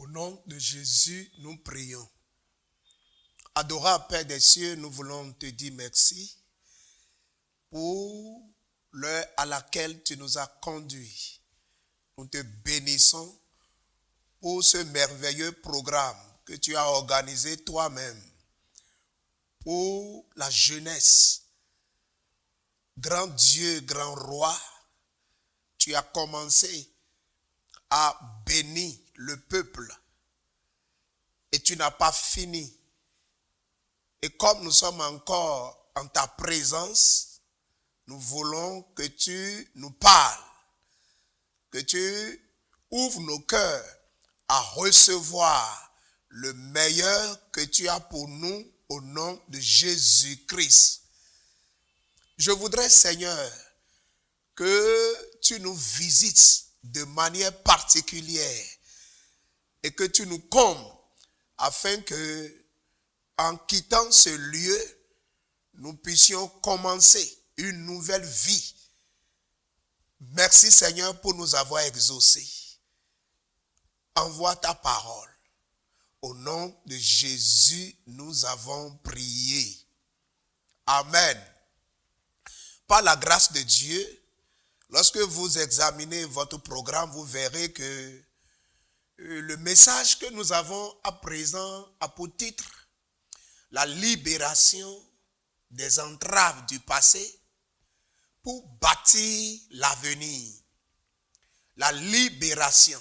Au nom de Jésus, nous prions. Adorable Père des cieux, nous voulons te dire merci pour l'heure à laquelle tu nous as conduits. Nous te bénissons pour ce merveilleux programme que tu as organisé toi-même pour la jeunesse. Grand Dieu, grand roi, tu as commencé à bénir le peuple et tu n'as pas fini. Et comme nous sommes encore en ta présence, nous voulons que tu nous parles, que tu ouvres nos cœurs à recevoir le meilleur que tu as pour nous au nom de Jésus-Christ. Je voudrais, Seigneur, que tu nous visites de manière particulière et que tu nous combles afin que, en quittant ce lieu, nous puissions commencer une nouvelle vie. Merci Seigneur pour nous avoir exaucés. Envoie ta parole. Au nom de Jésus, nous avons prié. Amen. Par la grâce de Dieu, lorsque vous examinez votre programme, vous verrez que le message que nous avons à présent a pour titre la libération des entraves du passé pour bâtir l'avenir. La libération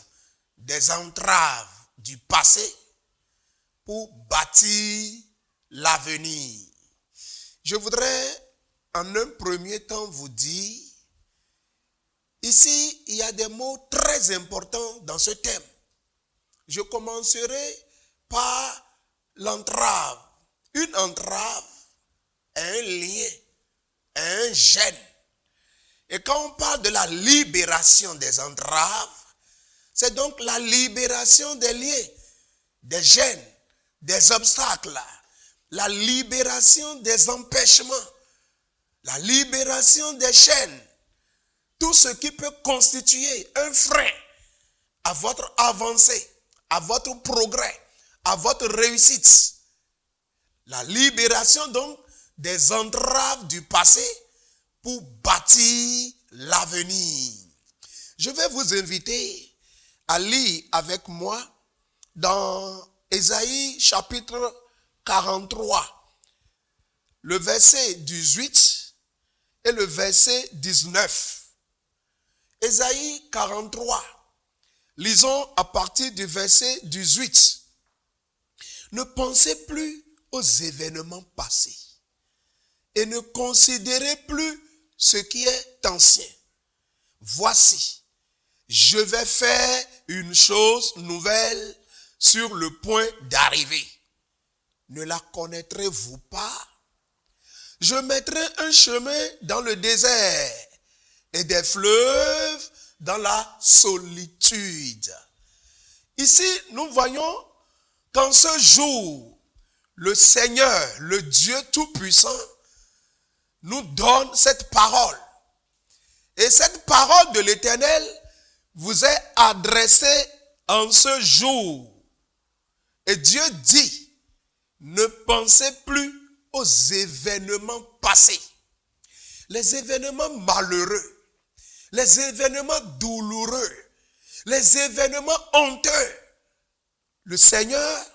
des entraves du passé pour bâtir l'avenir. Je voudrais en un premier temps vous dire, ici il y a des mots très importants dans ce thème. Je commencerai par l'entrave. Une entrave est un lien, un gêne. Et quand on parle de la libération des entraves, c'est donc la libération des liens, des gênes, des obstacles, la libération des empêchements, la libération des chaînes, tout ce qui peut constituer un frein à votre avancée, à votre progrès, à votre réussite. La libération donc des entraves du passé pour bâtir l'avenir. Je vais vous inviter à lire avec moi dans Ésaïe chapitre 43, le verset 18 et le verset 19. Ésaïe 43, lisons à partir du verset 18. Ne pensez plus aux événements passés et ne considérez plus ce qui est ancien. Voici, je vais faire une chose nouvelle sur le point d'arriver. Ne la connaîtrez-vous pas? Je mettrai un chemin dans le désert et des fleuves dans la solitude. Ici, nous voyons qu'en ce jour, le Seigneur, le Dieu Tout-Puissant, nous donne cette parole. Et cette parole de l'Éternel vous est adressée en ce jour. Et Dieu dit, ne pensez plus aux événements passés. Les événements malheureux, les événements douloureux, les événements honteux. Le Seigneur,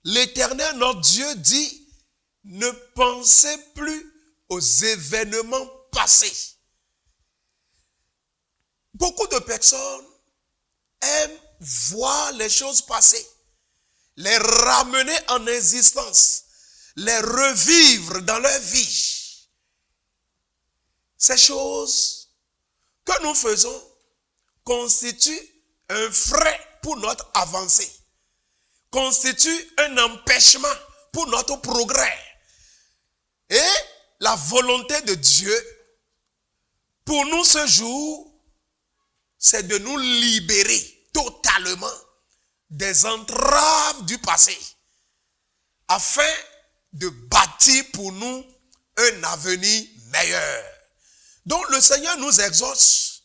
l'Éternel, notre Dieu dit, ne pensez plus aux événements passés. Beaucoup de personnes aiment voir les choses passer, les ramener en existence, les revivre dans leur vie. Ces choses que nous faisons constituent un frein pour notre avancée, constituent un empêchement pour notre progrès. Et la volonté de Dieu pour nous ce jour, c'est de nous libérer totalement des entraves du passé, afin de bâtir pour nous un avenir meilleur. Donc le Seigneur nous exhorte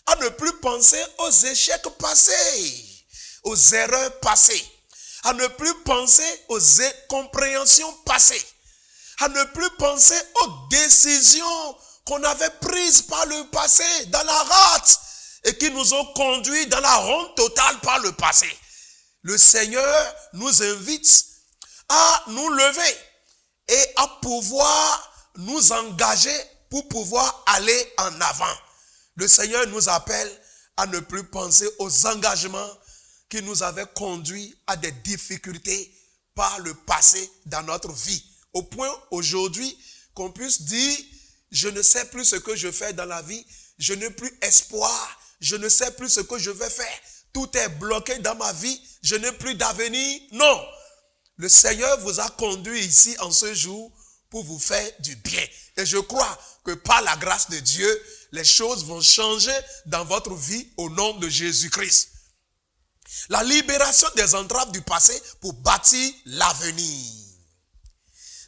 à ne plus penser aux échecs passés, aux erreurs passées, à ne plus penser aux incompréhensions passées, à ne plus penser aux décisions qu'on avait prises par le passé dans la rate et qui nous ont conduits dans la honte totale par le passé. Le Seigneur nous invite à nous lever et à pouvoir nous engager pour pouvoir aller en avant. Le Seigneur nous appelle à ne plus penser aux engagements qui nous avaient conduits à des difficultés par le passé dans notre vie. Au point aujourd'hui qu'on puisse dire, je ne sais plus ce que je fais dans la vie, je n'ai plus espoir, je ne sais plus ce que je vais faire. Tout est bloqué dans ma vie, je n'ai plus d'avenir. Non, le Seigneur vous a conduit ici en ce jour pour vous faire du bien. Et je crois que par la grâce de Dieu, les choses vont changer dans votre vie au nom de Jésus-Christ. La libération des entraves du passé pour bâtir l'avenir.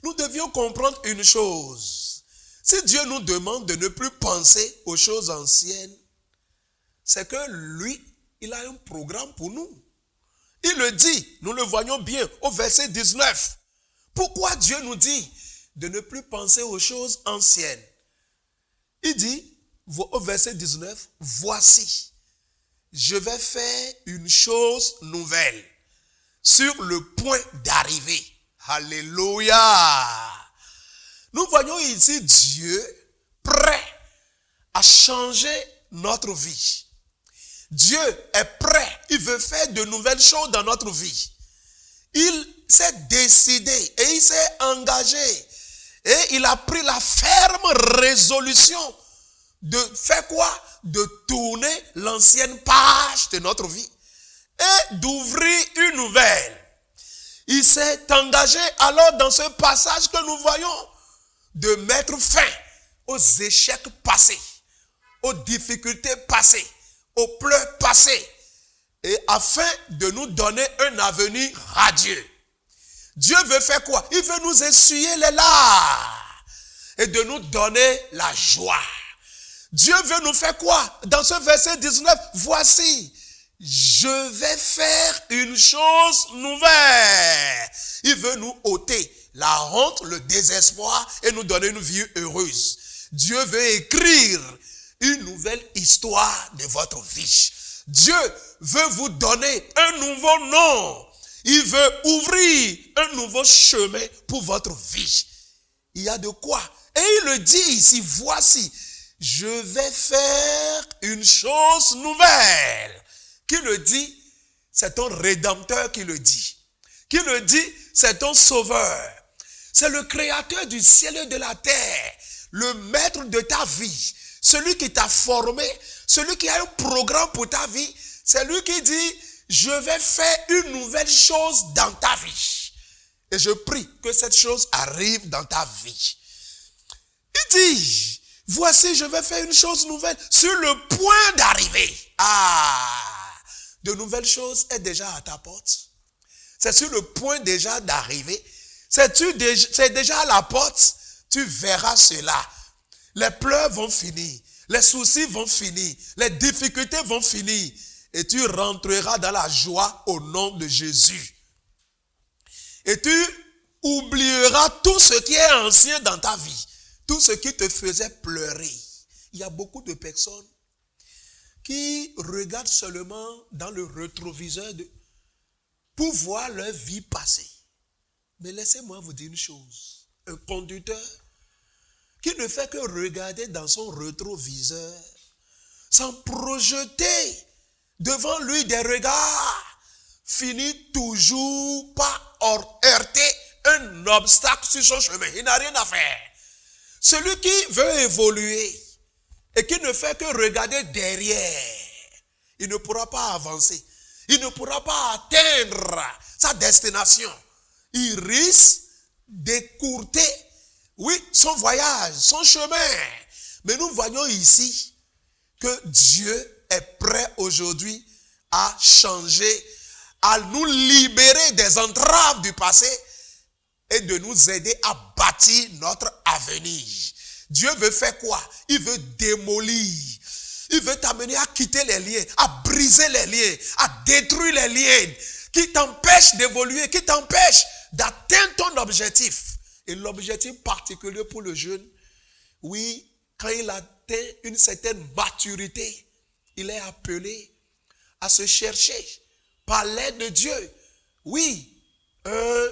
Nous devions comprendre une chose. Si Dieu nous demande de ne plus penser aux choses anciennes, c'est que lui, il a un programme pour nous. Il le dit, nous le voyons bien au verset 19. Pourquoi Dieu nous dit de ne plus penser aux choses anciennes? Il dit au verset 19, voici, je vais faire une chose nouvelle sur le point d'arriver. Alléluia. Nous voyons ici Dieu prêt à changer notre vie. Dieu est prêt, il veut faire de nouvelles choses dans notre vie. Il s'est décidé et il s'est engagé et il a pris la ferme résolution de faire quoi? De tourner l'ancienne page de notre vie et d'ouvrir une nouvelle. Il s'est engagé alors dans ce passage que nous voyons de mettre fin aux échecs passés, aux difficultés passées, aux pleurs passés, et afin de nous donner un avenir radieux. Dieu veut faire quoi? Il veut nous essuyer les larmes et de nous donner la joie. Dieu veut nous faire quoi? Dans ce verset 19, voici, je vais faire une chose nouvelle. Il veut nous ôter la honte, le désespoir et nous donner une vie heureuse. Dieu veut écrire une nouvelle histoire de votre vie. Dieu veut vous donner un nouveau nom. Il veut ouvrir un nouveau chemin pour votre vie. Il y a de quoi? Et il le dit ici, voici, je vais faire une chose nouvelle. Qui le dit? C'est ton Rédempteur qui le dit. Qui le dit? C'est ton Sauveur. C'est le Créateur du ciel et de la terre. Le Maître de ta vie. Celui qui t'a formé. Celui qui a un programme pour ta vie. C'est lui qui dit, je vais faire une nouvelle chose dans ta vie. Et je prie que cette chose arrive dans ta vie. Il dit, voici, je vais faire une chose nouvelle sur le point d'arriver. De nouvelles choses est déjà à ta porte. C'est sur le point déjà d'arriver. C'est déjà à la porte. Tu verras cela. Les pleurs vont finir. Les soucis vont finir. Les difficultés vont finir. Et tu rentreras dans la joie au nom de Jésus. Et tu oublieras tout ce qui est ancien dans ta vie. Tout ce qui te faisait pleurer. Il y a beaucoup de personnes qui regardent seulement dans le rétroviseur pour voir leur vie passer. Mais laissez-moi vous dire une chose. Un conducteur qui ne fait que regarder dans son rétroviseur sans projeter devant lui des regards, finit toujours par heurter un obstacle sur son chemin. Il n'a rien à faire. Celui qui veut évoluer et qui ne fait que regarder derrière, il ne pourra pas avancer. Il ne pourra pas atteindre sa destination. Il risque d'écourter, oui, son voyage, son chemin. Mais nous voyons ici que Dieu est prêt aujourd'hui à changer, à nous libérer des entraves du passé et de nous aider à bâtir notre avenir. Dieu veut faire quoi? Il veut démolir. Il veut t'amener à quitter les liens, à briser les liens, à détruire les liens qui t'empêchent d'évoluer, qui t'empêchent d'atteindre ton objectif. Et l'objectif particulier pour le jeune, oui, quand il atteint une certaine maturité, il est appelé à se chercher par l'aide de Dieu. Oui, un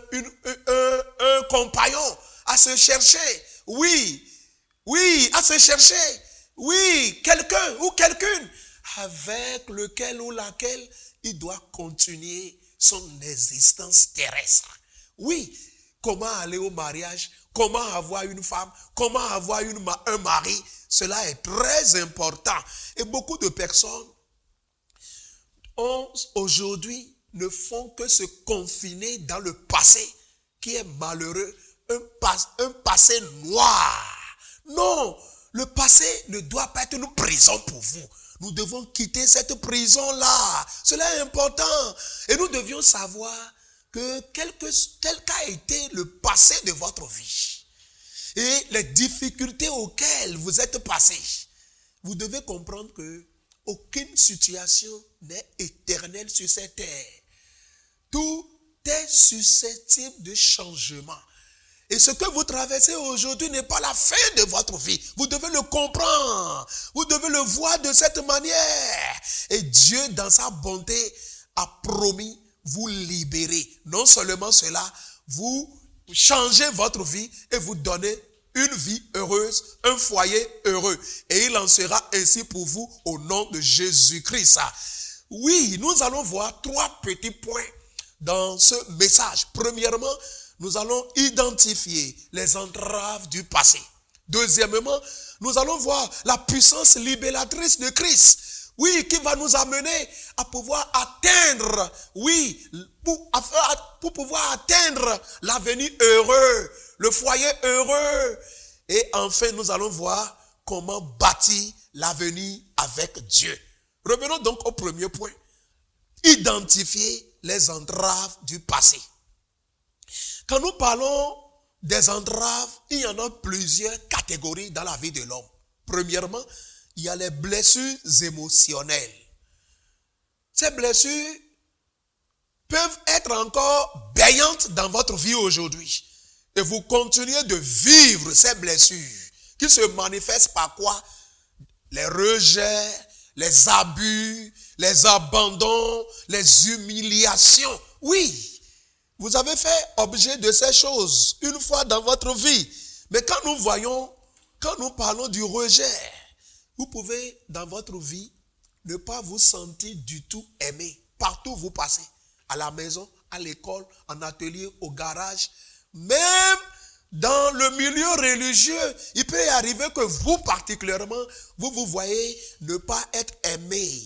compagnon, à se chercher. Oui, à se chercher. Oui, quelqu'un ou quelqu'une avec lequel ou laquelle il doit continuer son existence terrestre. Oui, comment aller au mariage, comment avoir une femme, comment avoir un mari, cela est très important. Et beaucoup de personnes aujourd'hui ne font que se confiner dans le passé qui est malheureux, un passé noir. Non, le passé ne doit pas être une prison pour vous. Nous devons quitter cette prison-là. Cela est important. Et nous devions savoir que quel qu'a été le passé de votre vie et les difficultés auxquelles vous êtes passés, vous devez comprendre que aucune situation n'est éternelle sur cette terre. Tout est susceptible de changement. Et ce que vous traversez aujourd'hui n'est pas la fin de votre vie. Vous devez le comprendre. Vous devez le voir de cette manière. Et Dieu, dans sa bonté, a promis vous libérer. Non seulement cela, vous changez votre vie et vous donnez une vie heureuse, un foyer heureux. Et il en sera ainsi pour vous au nom de Jésus-Christ. Oui, nous allons voir 3 petits points dans ce message. Premièrement, nous allons identifier les entraves du passé. Deuxièmement, nous allons voir la puissance libératrice de Christ. Oui, qui va nous amener à pouvoir atteindre, oui, pour pouvoir atteindre l'avenir heureux, le foyer heureux. Et enfin, nous allons voir comment bâtir l'avenir avec Dieu. Revenons donc au premier point. Identifier les entraves du passé. Quand nous parlons des entraves, il y en a plusieurs catégories dans la vie de l'homme. Premièrement, il y a les blessures émotionnelles. Ces blessures peuvent être encore béantes dans votre vie aujourd'hui. Et vous continuez de vivre ces blessures qui se manifestent par quoi? Les rejets, les abus, les abandons, les humiliations. Oui. Vous avez fait objet de ces choses une fois dans votre vie. Mais quand nous parlons du rejet, vous pouvez dans votre vie ne pas vous sentir du tout aimé. Partout où vous passez, à la maison, à l'école, en atelier, au garage, même dans le milieu religieux, il peut y arriver que vous particulièrement, vous voyez ne pas être aimé.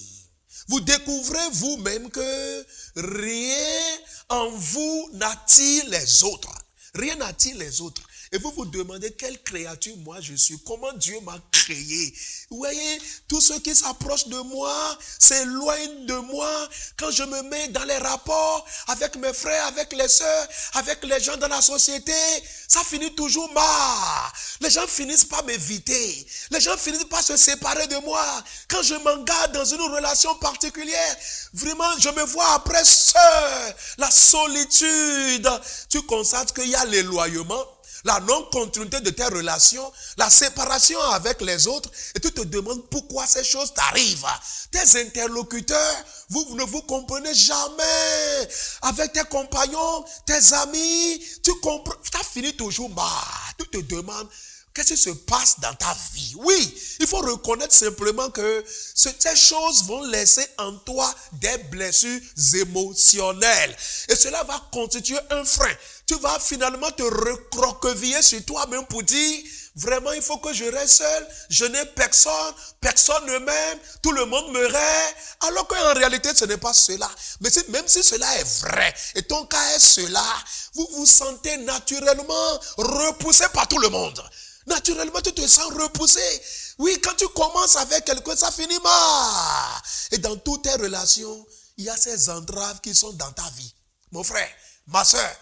Vous découvrez vous-même que rien en vous n'attire les autres. Rien n'attire les autres. Et vous vous demandez quelle créature moi je suis. Comment Dieu m'a créé. Vous voyez, tous ceux qui s'approchent de moi s'éloignent de moi. Quand je me mets dans les rapports avec mes frères, avec les sœurs, avec les gens dans la société, ça finit toujours mal. Les gens finissent par m'éviter. Les gens finissent par se séparer de moi. Quand je m'engage dans une relation particulière, vraiment, je me vois après seul. La solitude. Tu constates qu'il y a l'éloignement, la non-continuité de tes relations, la séparation avec les autres, et tu te demandes pourquoi ces choses t'arrivent. Tes interlocuteurs, vous ne vous comprenez jamais. Avec tes compagnons, tes amis, tu as fini toujours mal. Tu te demandes, qu'est-ce qui se passe dans ta vie? Oui, il faut reconnaître simplement que ces choses vont laisser en toi des blessures émotionnelles. Et cela va constituer un frein. Tu vas finalement te recroqueviller sur toi-même pour dire, vraiment il faut que je reste seul, je n'ai personne, personne ne m'aime, tout le monde me rêve. Alors qu'en réalité ce n'est pas cela. Mais même si cela est vrai, et ton cas est cela, vous vous sentez naturellement repoussé par tout le monde. Naturellement, tu te sens repoussé. Oui, quand tu commences avec quelqu'un, ça finit mal. Et dans toutes tes relations, il y a ces entraves qui sont dans ta vie. Mon frère, ma soeur,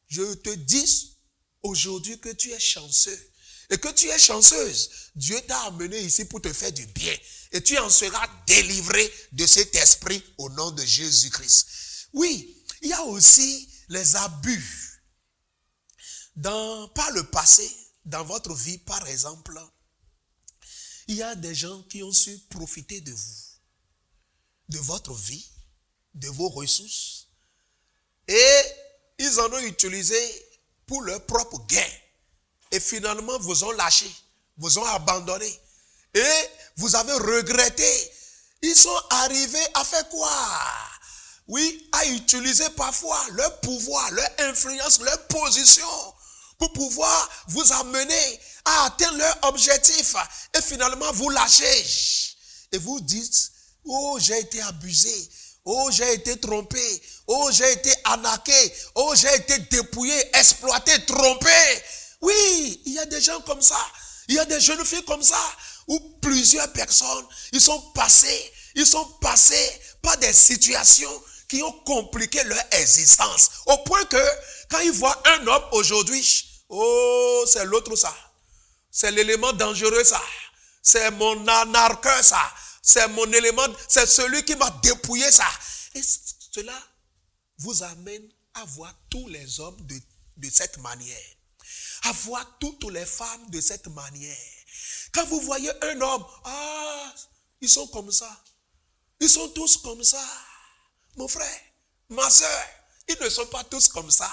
je te dis aujourd'hui que tu es chanceux. et que tu es chanceuse, Dieu t'a amené ici pour te faire du bien. Et tu en seras délivré de cet esprit au nom de Jésus-Christ. Oui, il y a aussi les abus. Par le passé, dans votre vie par exemple, il y a des gens qui ont su profiter de vous, de votre vie, de vos ressources. Et ils en ont utilisé pour leur propre gain. Et finalement, vous ont lâché, vous ont abandonné. Et vous avez regretté. Ils sont arrivés à faire quoi? Oui, à utiliser parfois leur pouvoir, leur influence, leur position pour pouvoir vous amener à atteindre leur objectif. Et finalement, vous lâchez. Et vous dites, oh, j'ai été abusé. Oh, j'ai été trompé. Oh, j'ai été arnaqué. Oh, j'ai été dépouillé, exploité, trompé. Oui, il y a des gens comme ça. Il y a des jeunes filles comme ça. Où plusieurs personnes, ils sont passés par des situations qui ont compliqué leur existence. Au point que, quand ils voient un homme aujourd'hui, oh, c'est l'autre ça. C'est l'élément dangereux ça. C'est mon anarcheur ça. C'est mon élément, c'est celui qui m'a dépouillé ça. Et cela vous amène à voir tous les hommes de cette manière. À voir toutes les femmes de cette manière. Quand vous voyez un homme, ils sont comme ça. Ils sont tous comme ça. Mon frère, ma soeur, ils ne sont pas tous comme ça.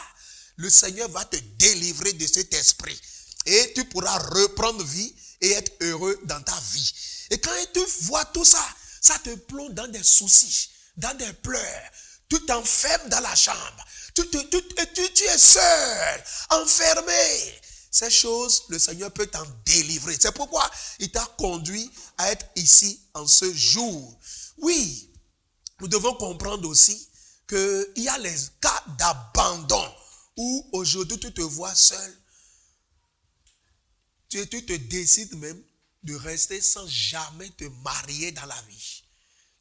Le Seigneur va te délivrer de cet esprit. Et tu pourras reprendre vie et être heureux dans ta vie. Et quand tu vois tout ça, ça te plonge dans des soucis, dans des pleurs. Tu t'enfermes dans la chambre. Tu es seul, enfermé. Ces choses, le Seigneur peut t'en délivrer. C'est pourquoi il t'a conduit à être ici en ce jour. Oui, nous devons comprendre aussi qu'il y a les cas d'abandon où aujourd'hui tu te vois seul. Tu te décides même de rester sans jamais te marier dans la vie.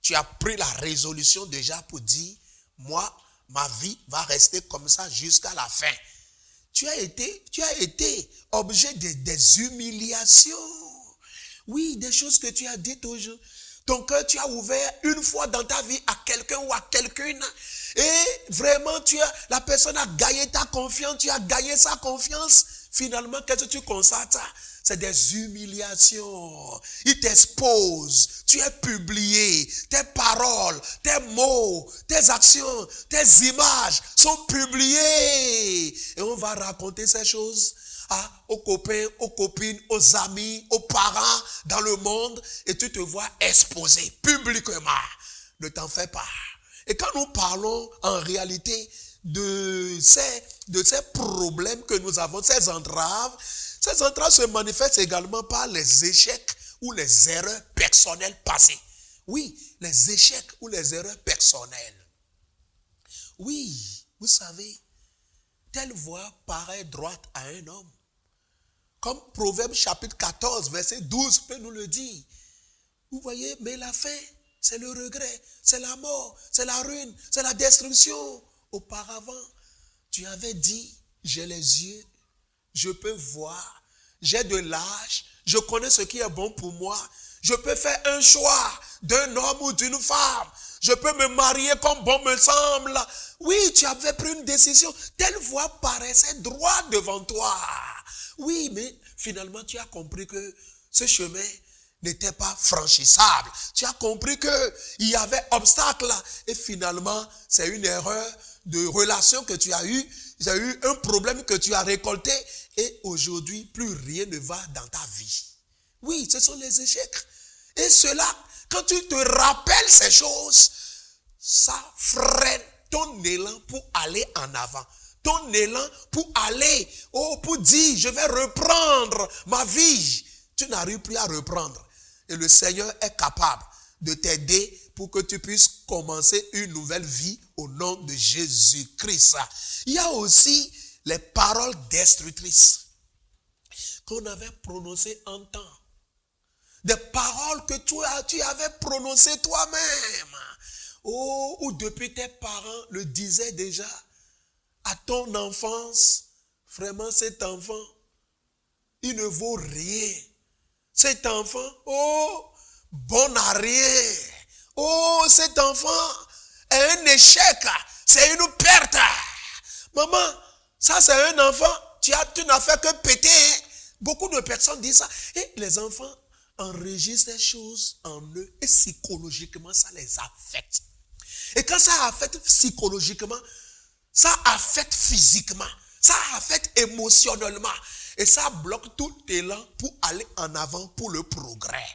Tu as pris la résolution déjà pour dire, moi, ma vie va rester comme ça jusqu'à la fin. Tu as été objet des humiliations. Oui, des choses que tu as dites aujourd'hui. Ton cœur, tu as ouvert une fois dans ta vie à quelqu'un ou à quelqu'une. Et vraiment, la personne a gagné ta confiance, tu as gagné sa confiance. Finalement, qu'est-ce que tu constates? C'est des humiliations. Il t'expose. Tu es publié. Tes paroles, tes mots, tes actions, tes images sont publiées. Et on va raconter ces choses aux copains, aux copines, aux amis, aux parents dans le monde. Et tu te vois exposé publiquement. Ne t'en fais pas. Et quand nous parlons en réalité de ces problèmes que nous avons, ces entraves se manifestent également par les échecs ou les erreurs personnelles passées. Oui, les échecs ou les erreurs personnelles. Oui, vous savez, telle voie paraît droite à un homme. Comme Proverbe chapitre 14, verset 12 peut nous le dire. Vous voyez, mais la fin, c'est le regret, c'est la mort, c'est la ruine, c'est la destruction. Auparavant, tu avais dit, j'ai les yeux, je peux voir, j'ai de l'âge, je connais ce qui est bon pour moi. Je peux faire un choix d'un homme ou d'une femme. Je peux me marier comme bon me semble. Oui, tu avais pris une décision. Telle voie paraissait droit devant toi. Oui, mais finalement, tu as compris que ce chemin n'était pas franchissable. Tu as compris qu'il y avait obstacle. Et finalement, c'est une erreur de relation que tu as eue. Tu as eu un problème que tu as récolté. Et aujourd'hui, plus rien ne va dans ta vie. Oui, ce sont les échecs. Et cela, quand tu te rappelles ces choses, ça freine ton élan pour aller en avant. Ton élan pour aller, pour dire, je vais reprendre ma vie. Tu n'arrives plus à reprendre. Et le Seigneur est capable de t'aider pour que tu puisses commencer une nouvelle vie au nom de Jésus-Christ. Il y a aussi les paroles destructrices qu'on avait prononcées en temps. Des paroles que tu avais prononcées toi-même. Ou depuis tes parents le disaient déjà à ton enfance. Vraiment cet enfant, il ne vaut rien. Cet enfant, oh, bon à rien. Oh, cet enfant est un échec. C'est une perte. Maman, ça c'est un enfant. Tu n'as fait que péter. Beaucoup de personnes disent ça. Et les enfants enregistrent ces choses en eux. Et psychologiquement, ça les affecte. Et quand ça affecte psychologiquement, ça affecte physiquement. Ça affecte émotionnellement. Et ça bloque tout élan pour aller en avant, pour le progrès.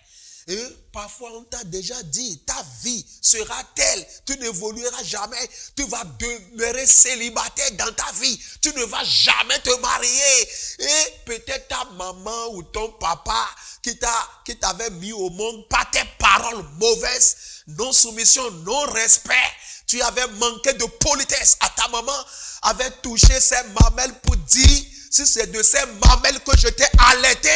Et parfois on t'a déjà dit, ta vie sera telle, tu n'évolueras jamais, tu vas demeurer célibataire dans ta vie, tu ne vas jamais te marier. Et peut-être ta maman ou ton papa qui t'avait mis au monde par tes paroles mauvaises, non soumission, non respect, tu avais manqué de politesse à ta maman, avait touché ses mamelles pour dire, si c'est de ces mamelles que je t'ai allaité,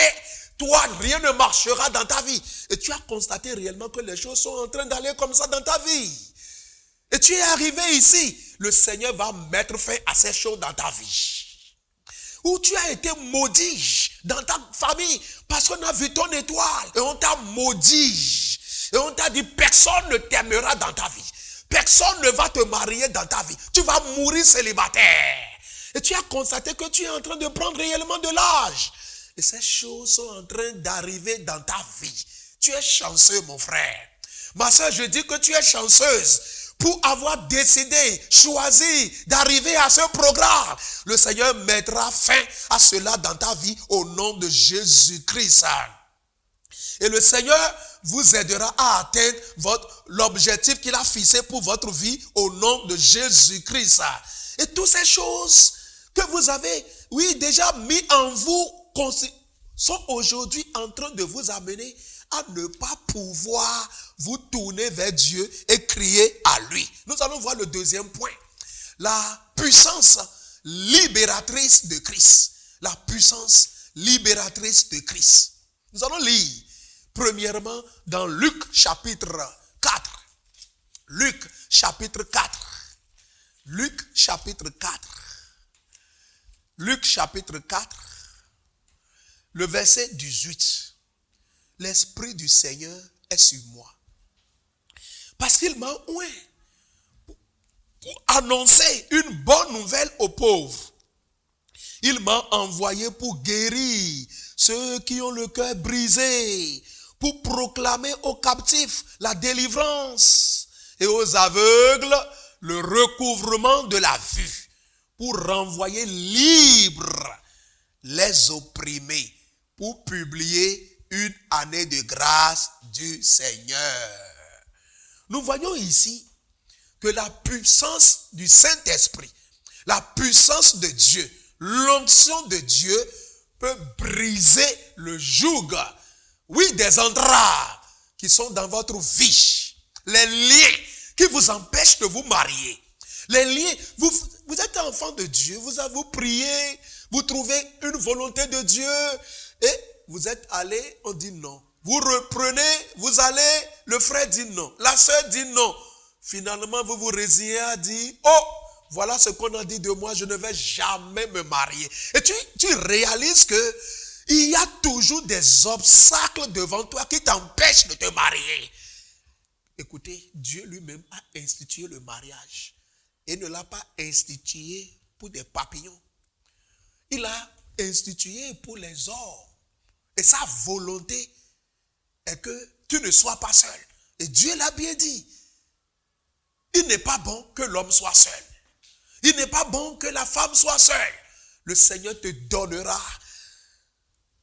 toi, rien ne marchera dans ta vie. Et tu as constaté réellement que les choses sont en train d'aller comme ça dans ta vie. Et tu es arrivé ici. Le Seigneur va mettre fin à ces choses dans ta vie. Où tu as été maudit dans ta famille parce qu'on a vu ton étoile. Et on t'a maudit. Et on t'a dit, personne ne t'aimera dans ta vie. Personne ne va te marier dans ta vie. Tu vas mourir célibataire. Et tu as constaté que tu es en train de prendre réellement de l'âge. Et ces choses sont en train d'arriver dans ta vie. Tu es chanceux, mon frère. Ma soeur, je dis que tu es chanceuse pour avoir décidé, choisi d'arriver à ce programme. Le Seigneur mettra fin à cela dans ta vie au nom de Jésus-Christ. Et le Seigneur vous aidera à atteindre l'objectif qu'il a fixé pour votre vie au nom de Jésus-Christ. Et toutes ces choses que vous avez, oui, déjà mis en vous, sont aujourd'hui en train de vous amener à ne pas pouvoir vous tourner vers Dieu et crier à lui. Nous allons voir le deuxième point. La puissance libératrice de Christ. La puissance libératrice de Christ. Nous allons lire premièrement dans Luc chapitre 4. Luc chapitre 4. Luc chapitre 4. Luc chapitre 4. Le verset 18. L'Esprit du Seigneur est sur moi. Parce qu'il m'a oint pour annoncer une bonne nouvelle aux pauvres. Il m'a envoyé pour guérir ceux qui ont le cœur brisé, pour proclamer aux captifs la délivrance et aux aveugles le recouvrement de la vue, pour renvoyer libres les opprimés, pour publier une année de grâce du Seigneur. Nous voyons ici que la puissance du Saint-Esprit, la puissance de Dieu, l'onction de Dieu peut briser le joug, oui, des entraves qui sont dans votre vie, les liens qui vous empêchent de vous marier, les liens, vous êtes enfant de Dieu, vous priez, vous trouvez une volonté de Dieu et vous êtes allé, on dit non. Vous reprenez, vous allez, le frère dit non, la sœur dit non. Finalement, vous vous résignez à dire, oh, voilà ce qu'on a dit de moi, je ne vais jamais me marier. Et tu réalises que il y a toujours des obstacles devant toi qui t'empêchent de te marier. Écoutez, Dieu lui-même a institué le mariage. Et ne l'a pas institué pour des papillons. Il l'a institué pour les hommes. Et sa volonté est que tu ne sois pas seul. Et Dieu l'a bien dit. Il n'est pas bon que l'homme soit seul. Il n'est pas bon que la femme soit seule. Le Seigneur te donnera,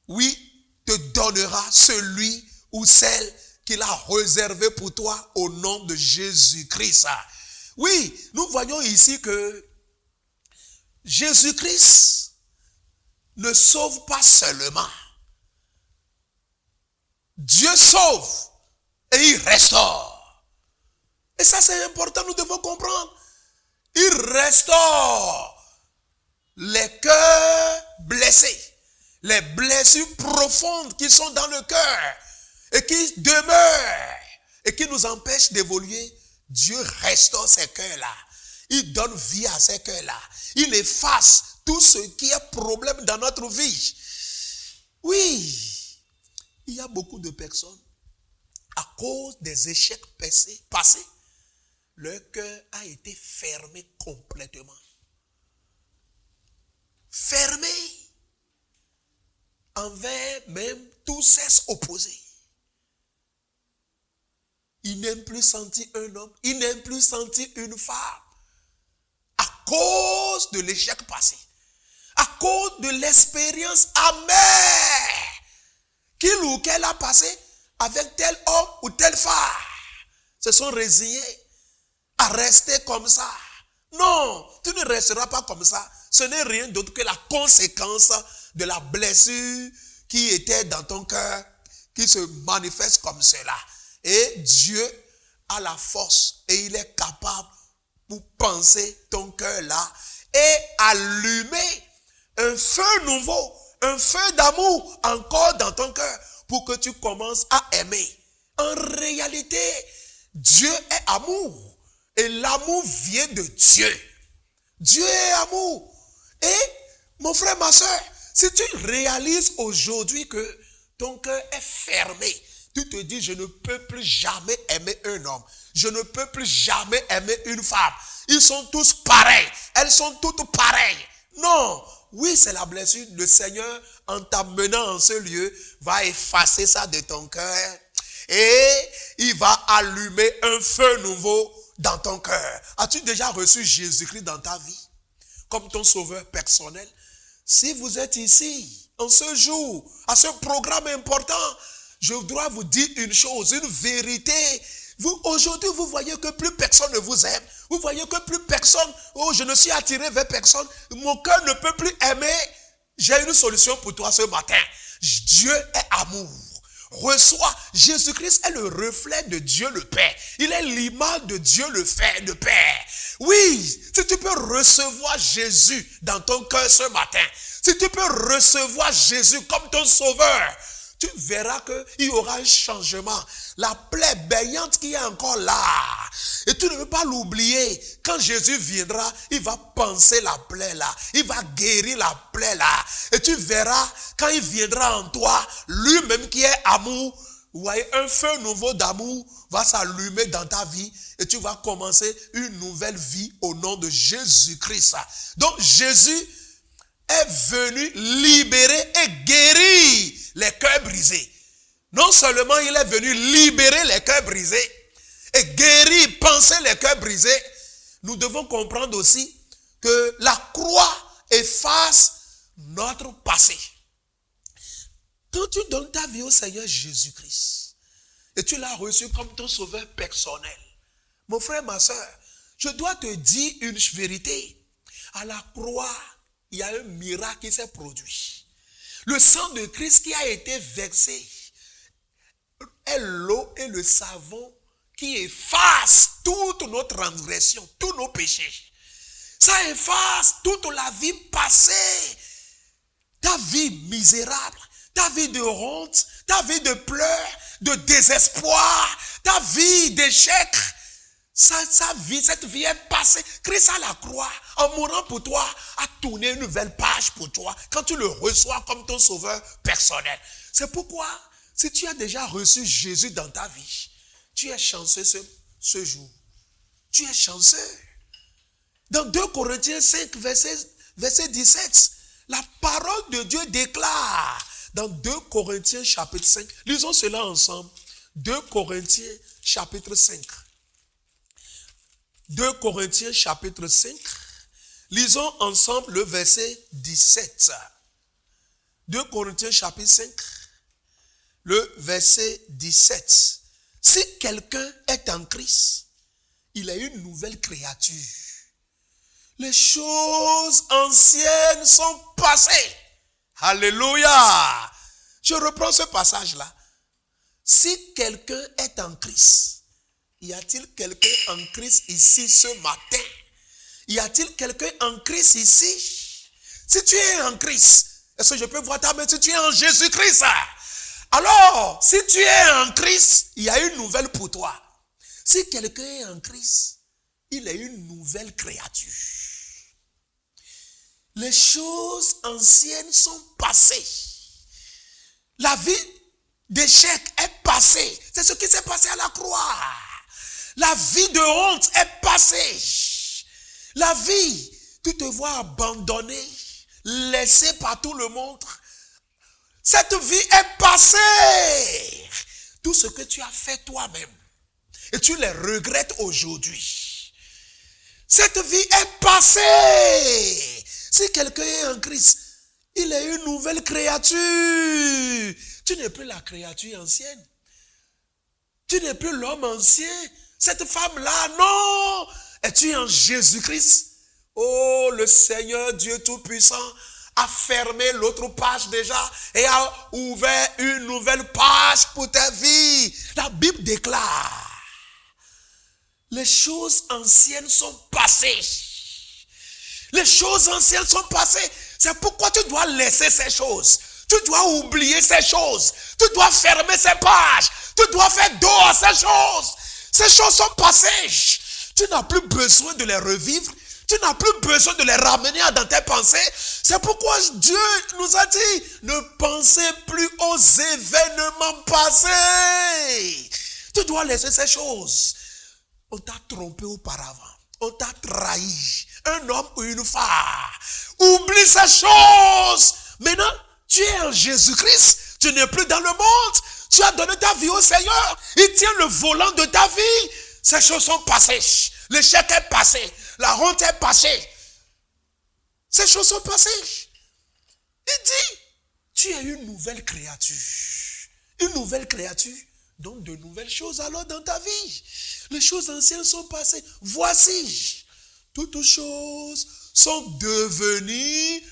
oui, te donnera celui ou celle qu'il a réservé pour toi au nom de Jésus-Christ. Oui, nous voyons ici que Jésus-Christ ne sauve pas seulement. Dieu sauve et il restaure. Et ça c'est important, nous devons comprendre. Il restaure les cœurs blessés, les blessures profondes qui sont dans le cœur et qui demeurent et qui nous empêchent d'évoluer. Dieu restaure ces cœurs-là. Il donne vie à ces cœurs-là. Il efface tout ce qui est problème dans notre vie. Oui, il y a beaucoup de personnes, à cause des échecs passés, leur cœur a été fermé complètement. Fermé envers même tout sexe opposé. Il n'aime plus sentir un homme, il n'aime plus sentir une femme. À cause de l'échec passé. À cause de l'expérience amère qu'il ou qu'elle a passé avec tel homme ou telle femme. Se sont résignés à rester comme ça. Non, tu ne resteras pas comme ça. Ce n'est rien d'autre que la conséquence de la blessure qui était dans ton cœur, qui se manifeste comme cela. Et Dieu a la force et il est capable pour penser ton cœur là et allumer un feu nouveau, un feu d'amour encore dans ton cœur pour que tu commences à aimer. En réalité, Dieu est amour et l'amour vient de Dieu. Dieu est amour. Et mon frère, ma soeur, si tu réalises aujourd'hui que ton cœur est fermé, tu te dis, je ne peux plus jamais aimer un homme. Je ne peux plus jamais aimer une femme. Ils sont tous pareils. Elles sont toutes pareilles. Non. Oui, c'est la blessure. Le Seigneur, en t'amenant en ce lieu, va effacer ça de ton cœur. Et il va allumer un feu nouveau dans ton cœur. As-tu déjà reçu Jésus-Christ dans ta vie comme ton sauveur personnel? Si vous êtes ici, en ce jour, à ce programme important, je dois vous dire une chose, une vérité. Aujourd'hui, vous voyez que plus personne ne vous aime. Vous voyez que plus personne, je ne suis attiré vers personne. Mon cœur ne peut plus aimer. J'ai une solution pour toi ce matin. Dieu est amour. Reçois. Jésus-Christ est le reflet de Dieu le Père. Il est l'image de Dieu le Père. Oui, si tu peux recevoir Jésus dans ton cœur ce matin, si tu peux recevoir Jésus comme ton sauveur, tu verras qu'il y aura un changement. La plaie baignante qui est encore là. Et tu ne peux pas l'oublier. Quand Jésus viendra, il va panser la plaie là. Il va guérir la plaie là. Et tu verras, quand il viendra en toi, lui-même qui est amour, vous voyez, un feu nouveau d'amour va s'allumer dans ta vie. Et tu vas commencer une nouvelle vie au nom de Jésus-Christ. Donc Jésus est venu libérer et guérir les cœurs brisés. Non seulement il est venu libérer les cœurs brisés et guérir, penser les cœurs brisés, nous devons comprendre aussi que la croix efface notre passé. Quand tu donnes ta vie au Seigneur Jésus-Christ et tu l'as reçu comme ton sauveur personnel, mon frère, ma soeur, je dois te dire une vérité. À la croix, il y a un miracle qui s'est produit. Le sang de Christ qui a été versé est l'eau et le savon qui efface toutes nos transgressions, tous nos péchés. Ça efface toute la vie passée, ta vie misérable, ta vie de honte, ta vie de pleurs, de désespoir, ta vie d'échec. Cette vie est passée. Christ à la croix, en mourant pour toi, a tourné une nouvelle page pour toi quand tu le reçois comme ton sauveur personnel. C'est pourquoi, si tu as déjà reçu Jésus dans ta vie, tu es chanceux ce jour. Tu es chanceux. Dans 2 Corinthiens 5, verset 17, la parole de Dieu déclare, dans 2 Corinthiens chapitre 5, lisons cela ensemble. 2 Corinthiens chapitre 5. 2 Corinthiens chapitre 5, lisons ensemble le verset 17. 2 Corinthiens chapitre 5, le verset 17. Si quelqu'un est en Christ, il est une nouvelle créature. Les choses anciennes sont passées. Alléluia. Je reprends ce passage-là. Si quelqu'un est en Christ, y a-t-il quelqu'un en Christ ici ce matin? Y a-t-il quelqu'un en Christ ici? Si tu es en Christ, est-ce que je peux voir ta main? Si tu es en Jésus-Christ, alors, si tu es en Christ, il y a une nouvelle pour toi. Si quelqu'un est en Christ, il est une nouvelle créature. Les choses anciennes sont passées. La vie d'échec est passée. C'est ce qui s'est passé à la croix. La vie de honte est passée. La vie, tu te vois abandonné, laissé par tout le monde. Cette vie est passée. Tout ce que tu as fait toi-même, et tu les regrettes aujourd'hui. Cette vie est passée. Si quelqu'un est en Christ, il est une nouvelle créature. Tu n'es plus la créature ancienne. Tu n'es plus l'homme ancien. Cette femme-là, non. Es-tu en Jésus-Christ? Oh, le Seigneur Dieu Tout-Puissant a fermé l'autre page déjà et a ouvert une nouvelle page pour ta vie. La Bible déclare, les choses anciennes sont passées. Les choses anciennes sont passées. C'est pourquoi tu dois laisser ces choses. Tu dois oublier ces choses. Tu dois fermer ces pages. Tu dois faire dos à ces choses. Ces choses sont passées. Tu n'as plus besoin de les revivre. Tu n'as plus besoin de les ramener dans tes pensées. C'est pourquoi Dieu nous a dit, ne pensez plus aux événements passés. Tu dois laisser ces choses. On t'a trompé auparavant. On t'a trahi. Un homme ou une femme. Oublie ces choses. Maintenant, tu es en Jésus-Christ. Tu n'es plus dans le monde. Tu as donné ta vie au Seigneur. Il tient le volant de ta vie. Ces choses sont passées. L'échec est passé. La honte est passée. Ces choses sont passées. Il dit, tu es une nouvelle créature. Une nouvelle créature. Donc de nouvelles choses alors dans ta vie. Les choses anciennes sont passées. Voici, toutes choses sont devenues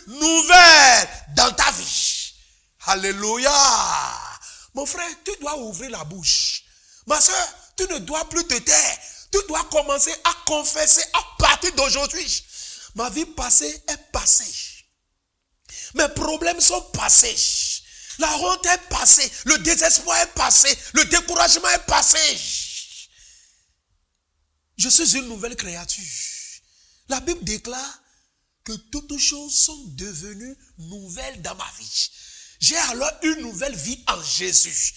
nouvelles dans ta vie. Alléluia. Mon frère, tu dois ouvrir la bouche. Ma soeur, tu ne dois plus te taire. Tu dois commencer à confesser à partir d'aujourd'hui. Ma vie passée est passée. Mes problèmes sont passés. La honte est passée. Le désespoir est passé. Le découragement est passé. Je suis une nouvelle créature. La Bible déclare que toutes choses sont devenues nouvelles dans ma vie. J'ai alors une nouvelle vie en Jésus.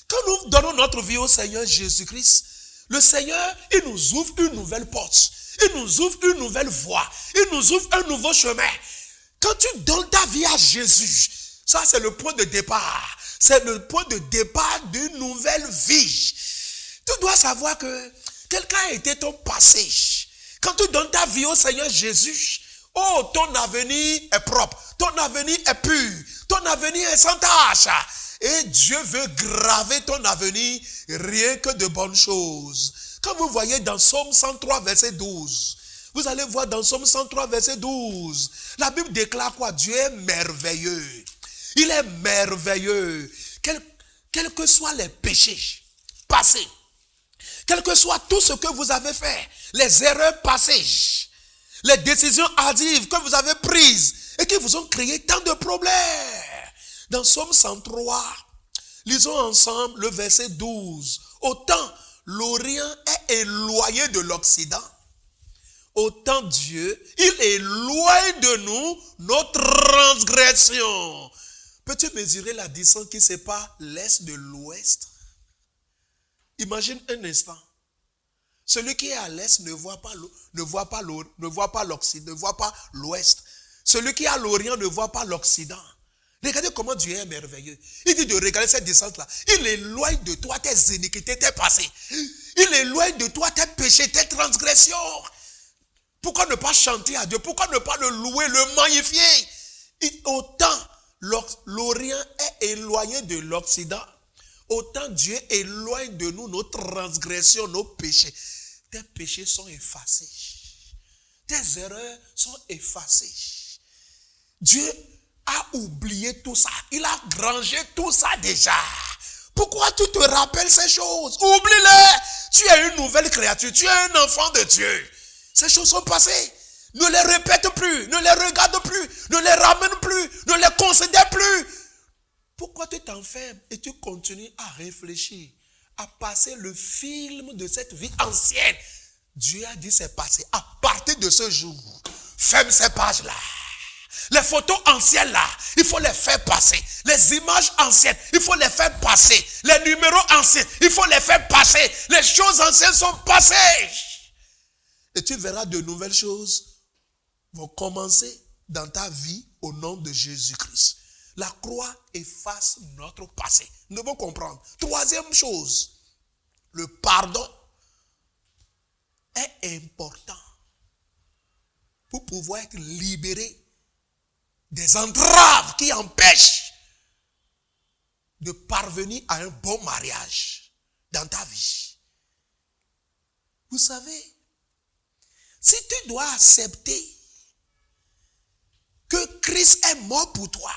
Quand nous donnons notre vie au Seigneur Jésus-Christ, le Seigneur, il nous ouvre une nouvelle porte. Il nous ouvre une nouvelle voie. Il nous ouvre un nouveau chemin. Quand tu donnes ta vie à Jésus, ça c'est le point de départ. C'est le point de départ d'une nouvelle vie. Tu dois savoir que quelqu'un a été ton passé. Quand tu donnes ta vie au Seigneur Jésus, oh, ton avenir est propre. Ton avenir est pur. Ton avenir est sans tache. Et Dieu veut graver ton avenir rien que de bonnes choses. Quand vous voyez dans Psaume 103, verset 12, vous allez voir dans Psaume 103, verset 12, la Bible déclare quoi? Dieu est merveilleux. Il est merveilleux. Quels que soient les péchés passés, quel que soit tout ce que vous avez fait, les erreurs passées, les décisions hâtives que vous avez prises et qui vous ont créé tant de problèmes. Dans Psaume 103, lisons ensemble le verset 12. Autant l'Orient est éloigné de l'Occident, autant Dieu, il éloigne de nous notre transgression. Peux-tu mesurer la distance qui sépare l'Est de l'Ouest? Imagine un instant. Celui qui est à l'Est ne voit pas l'Occident, ne voit pas l'Ouest. Celui qui est à l'Orient ne voit pas l'Occident. Regardez comment Dieu est merveilleux. Il dit de regarder cette distance-là. Il éloigne de toi tes iniquités, tes passés. Il éloigne de toi tes péchés, tes transgressions. Pourquoi ne pas chanter à Dieu? Pourquoi ne pas le louer, le magnifier? Autant l'Orient est éloigné de l'Occident, autant Dieu éloigne de nous nos transgressions, nos péchés. Tes péchés sont effacés. Tes erreurs sont effacées. Dieu a oublié tout ça. Il a grangé tout ça déjà. Pourquoi tu te rappelles ces choses? Oublie-les. Tu es une nouvelle créature. Tu es un enfant de Dieu. Ces choses sont passées. Ne les répète plus. Ne les regarde plus. Ne les ramène plus. Ne les considère plus. Pourquoi tu t'enfermes et tu continues à réfléchir, à passer le film de cette vie ancienne? Dieu a dit c'est passé. À partir de ce jour, ferme ces pages-là. Les photos anciennes là, il faut les faire passer. Les images anciennes, il faut les faire passer. Les numéros anciens, il faut les faire passer. Les choses anciennes sont passées. Et tu verras de nouvelles choses vont commencer dans ta vie au nom de Jésus-Christ. La croix efface notre passé. Nous devons comprendre. Troisième chose, le pardon est important pour pouvoir être libéré des entraves qui empêchent de parvenir à un bon mariage dans ta vie. Vous savez, si tu dois accepter que Christ est mort pour toi,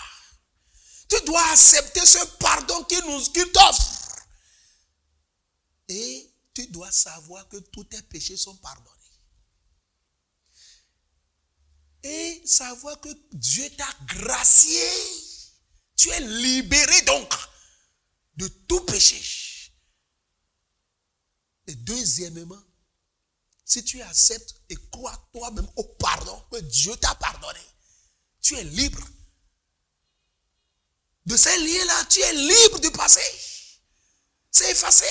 tu dois accepter ce pardon qu'il t'offre. Et tu dois savoir que tous tes péchés sont pardonnés. Et savoir que Dieu t'a gracié. Tu es libéré donc de tout péché. Et deuxièmement, si tu acceptes et crois toi-même au pardon que Dieu t'a pardonné, tu es libre. De ces liens-là, tu es libre du passé. C'est effacé.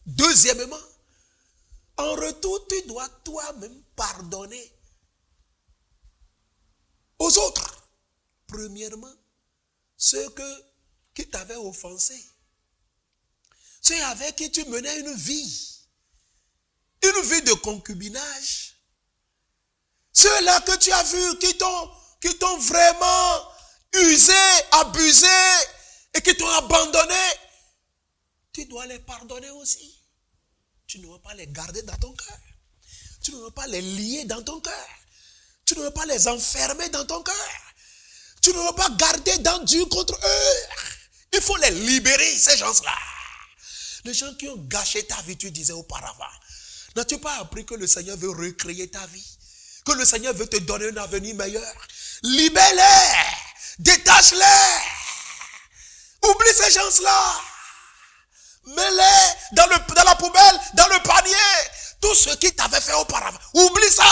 Deuxièmement, en retour, tu dois toi-même pardonner aux autres. Premièrement, ceux qui t'avaient offensé. Ceux avec qui tu menais une vie de concubinage. Ceux-là que tu as vus qui t'ont vraiment usé, abusé et qui t'ont abandonné. Tu dois les pardonner aussi. Tu ne dois pas les garder dans ton cœur. Tu ne dois pas les lier dans ton cœur. Tu ne dois pas les enfermer dans ton cœur. Tu ne dois pas garder dans Dieu contre eux. Il faut les libérer, ces gens-là. Les gens qui ont gâché ta vie, tu disais auparavant. N'as-tu pas appris que le Seigneur veut recréer ta vie? Que le Seigneur veut te donner un avenir meilleur? Libère-les. Détache-les. Oublie ces gens-là. Mets-les dans la poubelle, dans le panier. Tout ce qui t'avait fait auparavant. Oublie ça.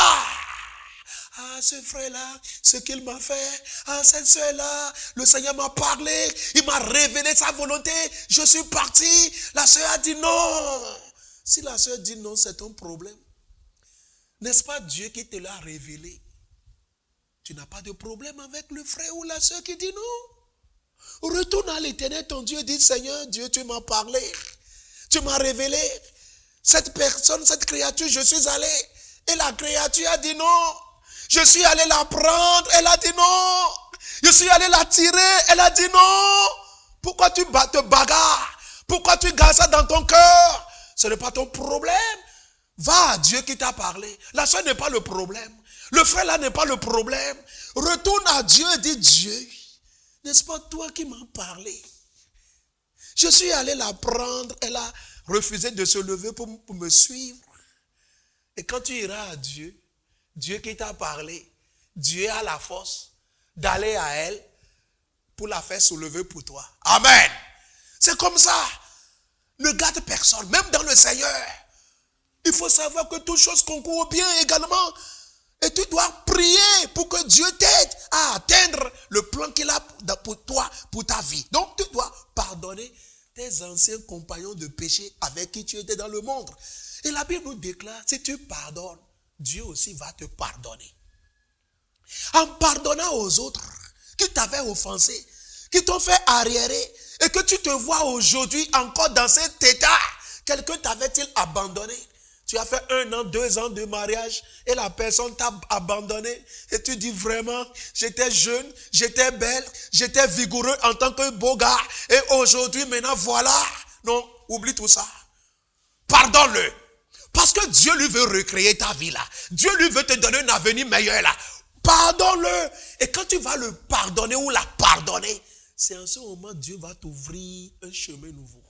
Ah, ce frère-là, ce qu'il m'a fait. Ah, cette soeur-là, le Seigneur m'a parlé. Il m'a révélé sa volonté. Je suis parti. La soeur a dit non. Si la soeur dit non, c'est ton problème. N'est-ce pas Dieu qui te l'a révélé? Tu n'as pas de problème avec le frère ou la soeur qui dit non. Retourne à l'Éternel, ton Dieu, dit Seigneur, Dieu, tu m'as parlé. Tu m'as révélé. Cette personne, cette créature, je suis allé. Et la créature a dit non. Je suis allé la prendre, elle a dit non. Je suis allé la tirer, elle a dit non. Pourquoi tu te bagarres? Pourquoi tu gardes ça dans ton cœur? Ce n'est pas ton problème. Va à Dieu qui t'a parlé. La soeur n'est pas le problème. Le frère là n'est pas le problème. Retourne à Dieu et dis Dieu, n'est-ce pas toi qui m'as parlé? Je suis allé la prendre, elle a refusé de se lever pour me suivre. Et quand tu iras à Dieu, Dieu qui t'a parlé, Dieu a la force d'aller à elle pour la faire se lever pour toi. Amen. C'est comme ça. Ne garde personne, même dans le Seigneur. Il faut savoir que toute chose concourt au bien également. Et tu dois prier pour que Dieu t'aide à atteindre le plan qu'il a pour toi, pour ta vie. Donc tu dois pardonner tes anciens compagnons de péché avec qui tu étais dans le monde. Et la Bible nous déclare, si tu pardonnes, Dieu aussi va te pardonner. En pardonnant aux autres qui t'avaient offensé, qui t'ont fait arriérer, et que tu te vois aujourd'hui encore dans cet état, quelqu'un t'avait-il abandonné? Tu as fait 1 an, 2 ans de mariage et la personne t'a abandonné. Et tu dis vraiment, j'étais jeune, j'étais belle, j'étais vigoureux en tant que beau gars. Et aujourd'hui, maintenant, voilà. Non, oublie tout ça. Pardonne-le. Parce que Dieu lui veut recréer ta vie là. Dieu lui veut te donner un avenir meilleur là. Pardonne-le. Et quand tu vas le pardonner ou la pardonner, c'est en ce moment que Dieu va t'ouvrir un chemin nouveau.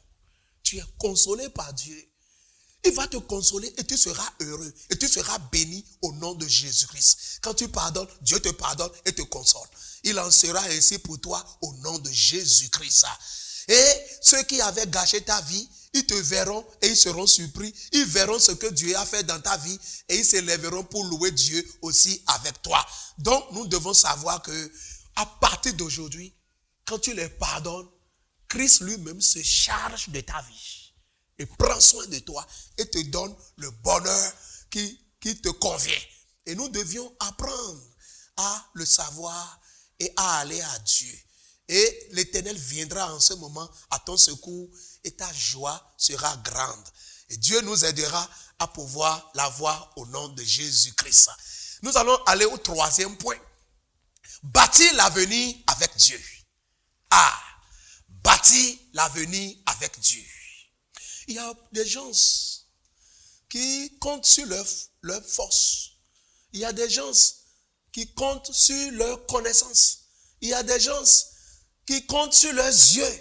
Tu es consolé par Dieu. Il va te consoler et tu seras heureux. Et tu seras béni au nom de Jésus-Christ. Quand tu pardonnes, Dieu te pardonne et te console. Il en sera ainsi pour toi au nom de Jésus-Christ. Et ceux qui avaient gâché ta vie, Ils te verront et ils seront surpris. Ils verront ce que Dieu a fait dans ta vie et ils s'élèveront pour louer Dieu aussi avec toi. Donc, nous devons savoir que à partir d'aujourd'hui, quand tu les pardonnes, Christ lui-même se charge de ta vie et prend soin de toi et te donne le bonheur qui te convient. Et nous devions apprendre à le savoir et à aller à Dieu. Et l'Éternel viendra en ce moment à ton secours et ta joie sera grande. Et Dieu nous aidera à pouvoir l'avoir au nom de Jésus-Christ. Nous allons aller au troisième point. Bâtir l'avenir avec Dieu. Bâtir l'avenir avec Dieu. Il y a des gens qui comptent sur leur force. Il y a des gens qui comptent sur leur connaissance. Il y a des gens qui comptent sur leurs yeux.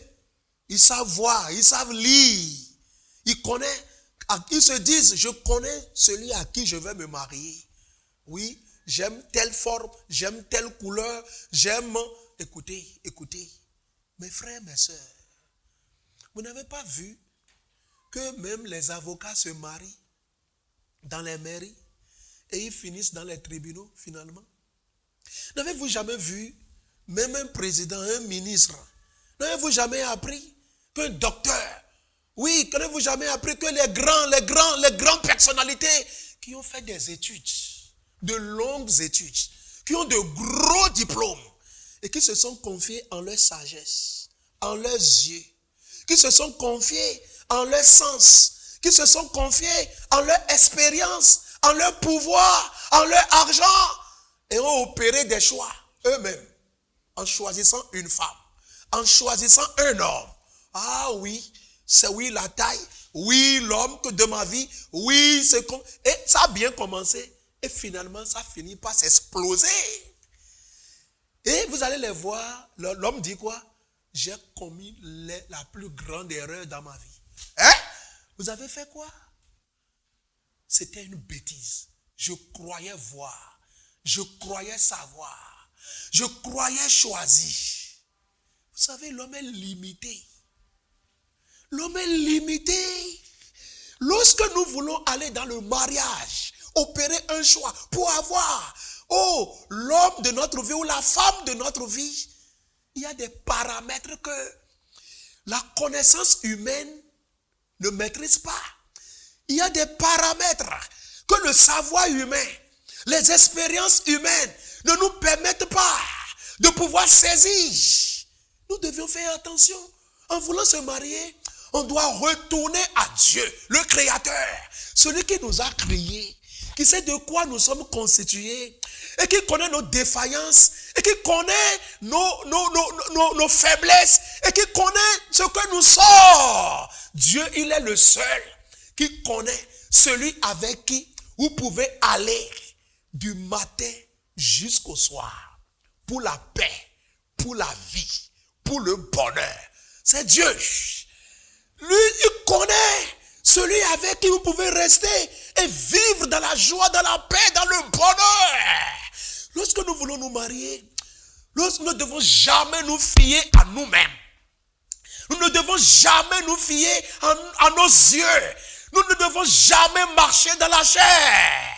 Ils savent voir, ils savent lire. Ils se disent, je connais celui à qui je vais me marier. Oui, j'aime telle forme, j'aime telle couleur, j'aime... Écoutez, mes frères, mes sœurs, vous n'avez pas vu que même les avocats se marient dans les mairies et ils finissent dans les tribunaux finalement? N'avez-vous jamais vu même un président, un ministre? N'avez-vous jamais appris qu'un docteur? Oui, n'avez-vous jamais appris que les grandes personnalités qui ont fait des études, de longues études, qui ont de gros diplômes et qui se sont confiés en leur sagesse, en leurs yeux, qui se sont confiés en leur sens, qui se sont confiés en leur expérience, en leur pouvoir, en leur argent et ont opéré des choix eux-mêmes en choisissant une femme, en choisissant un homme. Ah oui, c'est oui la taille, oui l'homme de ma vie, oui c'est comme... Et ça a bien commencé et finalement ça finit par s'exploser. Et vous allez les voir, l'homme dit quoi? J'ai commis la plus grande erreur dans ma vie. Hein? Vous avez fait quoi? C'était une bêtise. Je croyais voir, je croyais savoir, je croyais choisir. Vous savez, l'homme est limité. L'homme est limité. Lorsque nous voulons aller dans le mariage, opérer un choix pour avoir, l'homme de notre vie ou la femme de notre vie, il y a des paramètres que la connaissance humaine ne maîtrise pas. Il y a des paramètres que le savoir humain, les expériences humaines ne nous permettent pas de pouvoir saisir. Nous devions faire attention. En voulant se marier, on doit retourner à Dieu, le Créateur, celui qui nous a créés, qui sait de quoi nous sommes constitués, et qui connaît nos défaillances, et qui connaît nos faiblesses, et qui connaît ce que nous sommes. Dieu, il est le seul qui connaît, celui avec qui vous pouvez aller du matin jusqu'au soir, pour la paix, pour la vie, pour le bonheur. C'est Dieu. Lui, il connaît celui avec qui vous pouvez rester et vivre dans la joie, dans la paix, dans le bonheur. Lorsque nous voulons nous marier, nous ne devons jamais nous fier à nous-mêmes. Nous ne devons jamais nous fier à nos yeux. Nous ne devons jamais marcher dans la chair.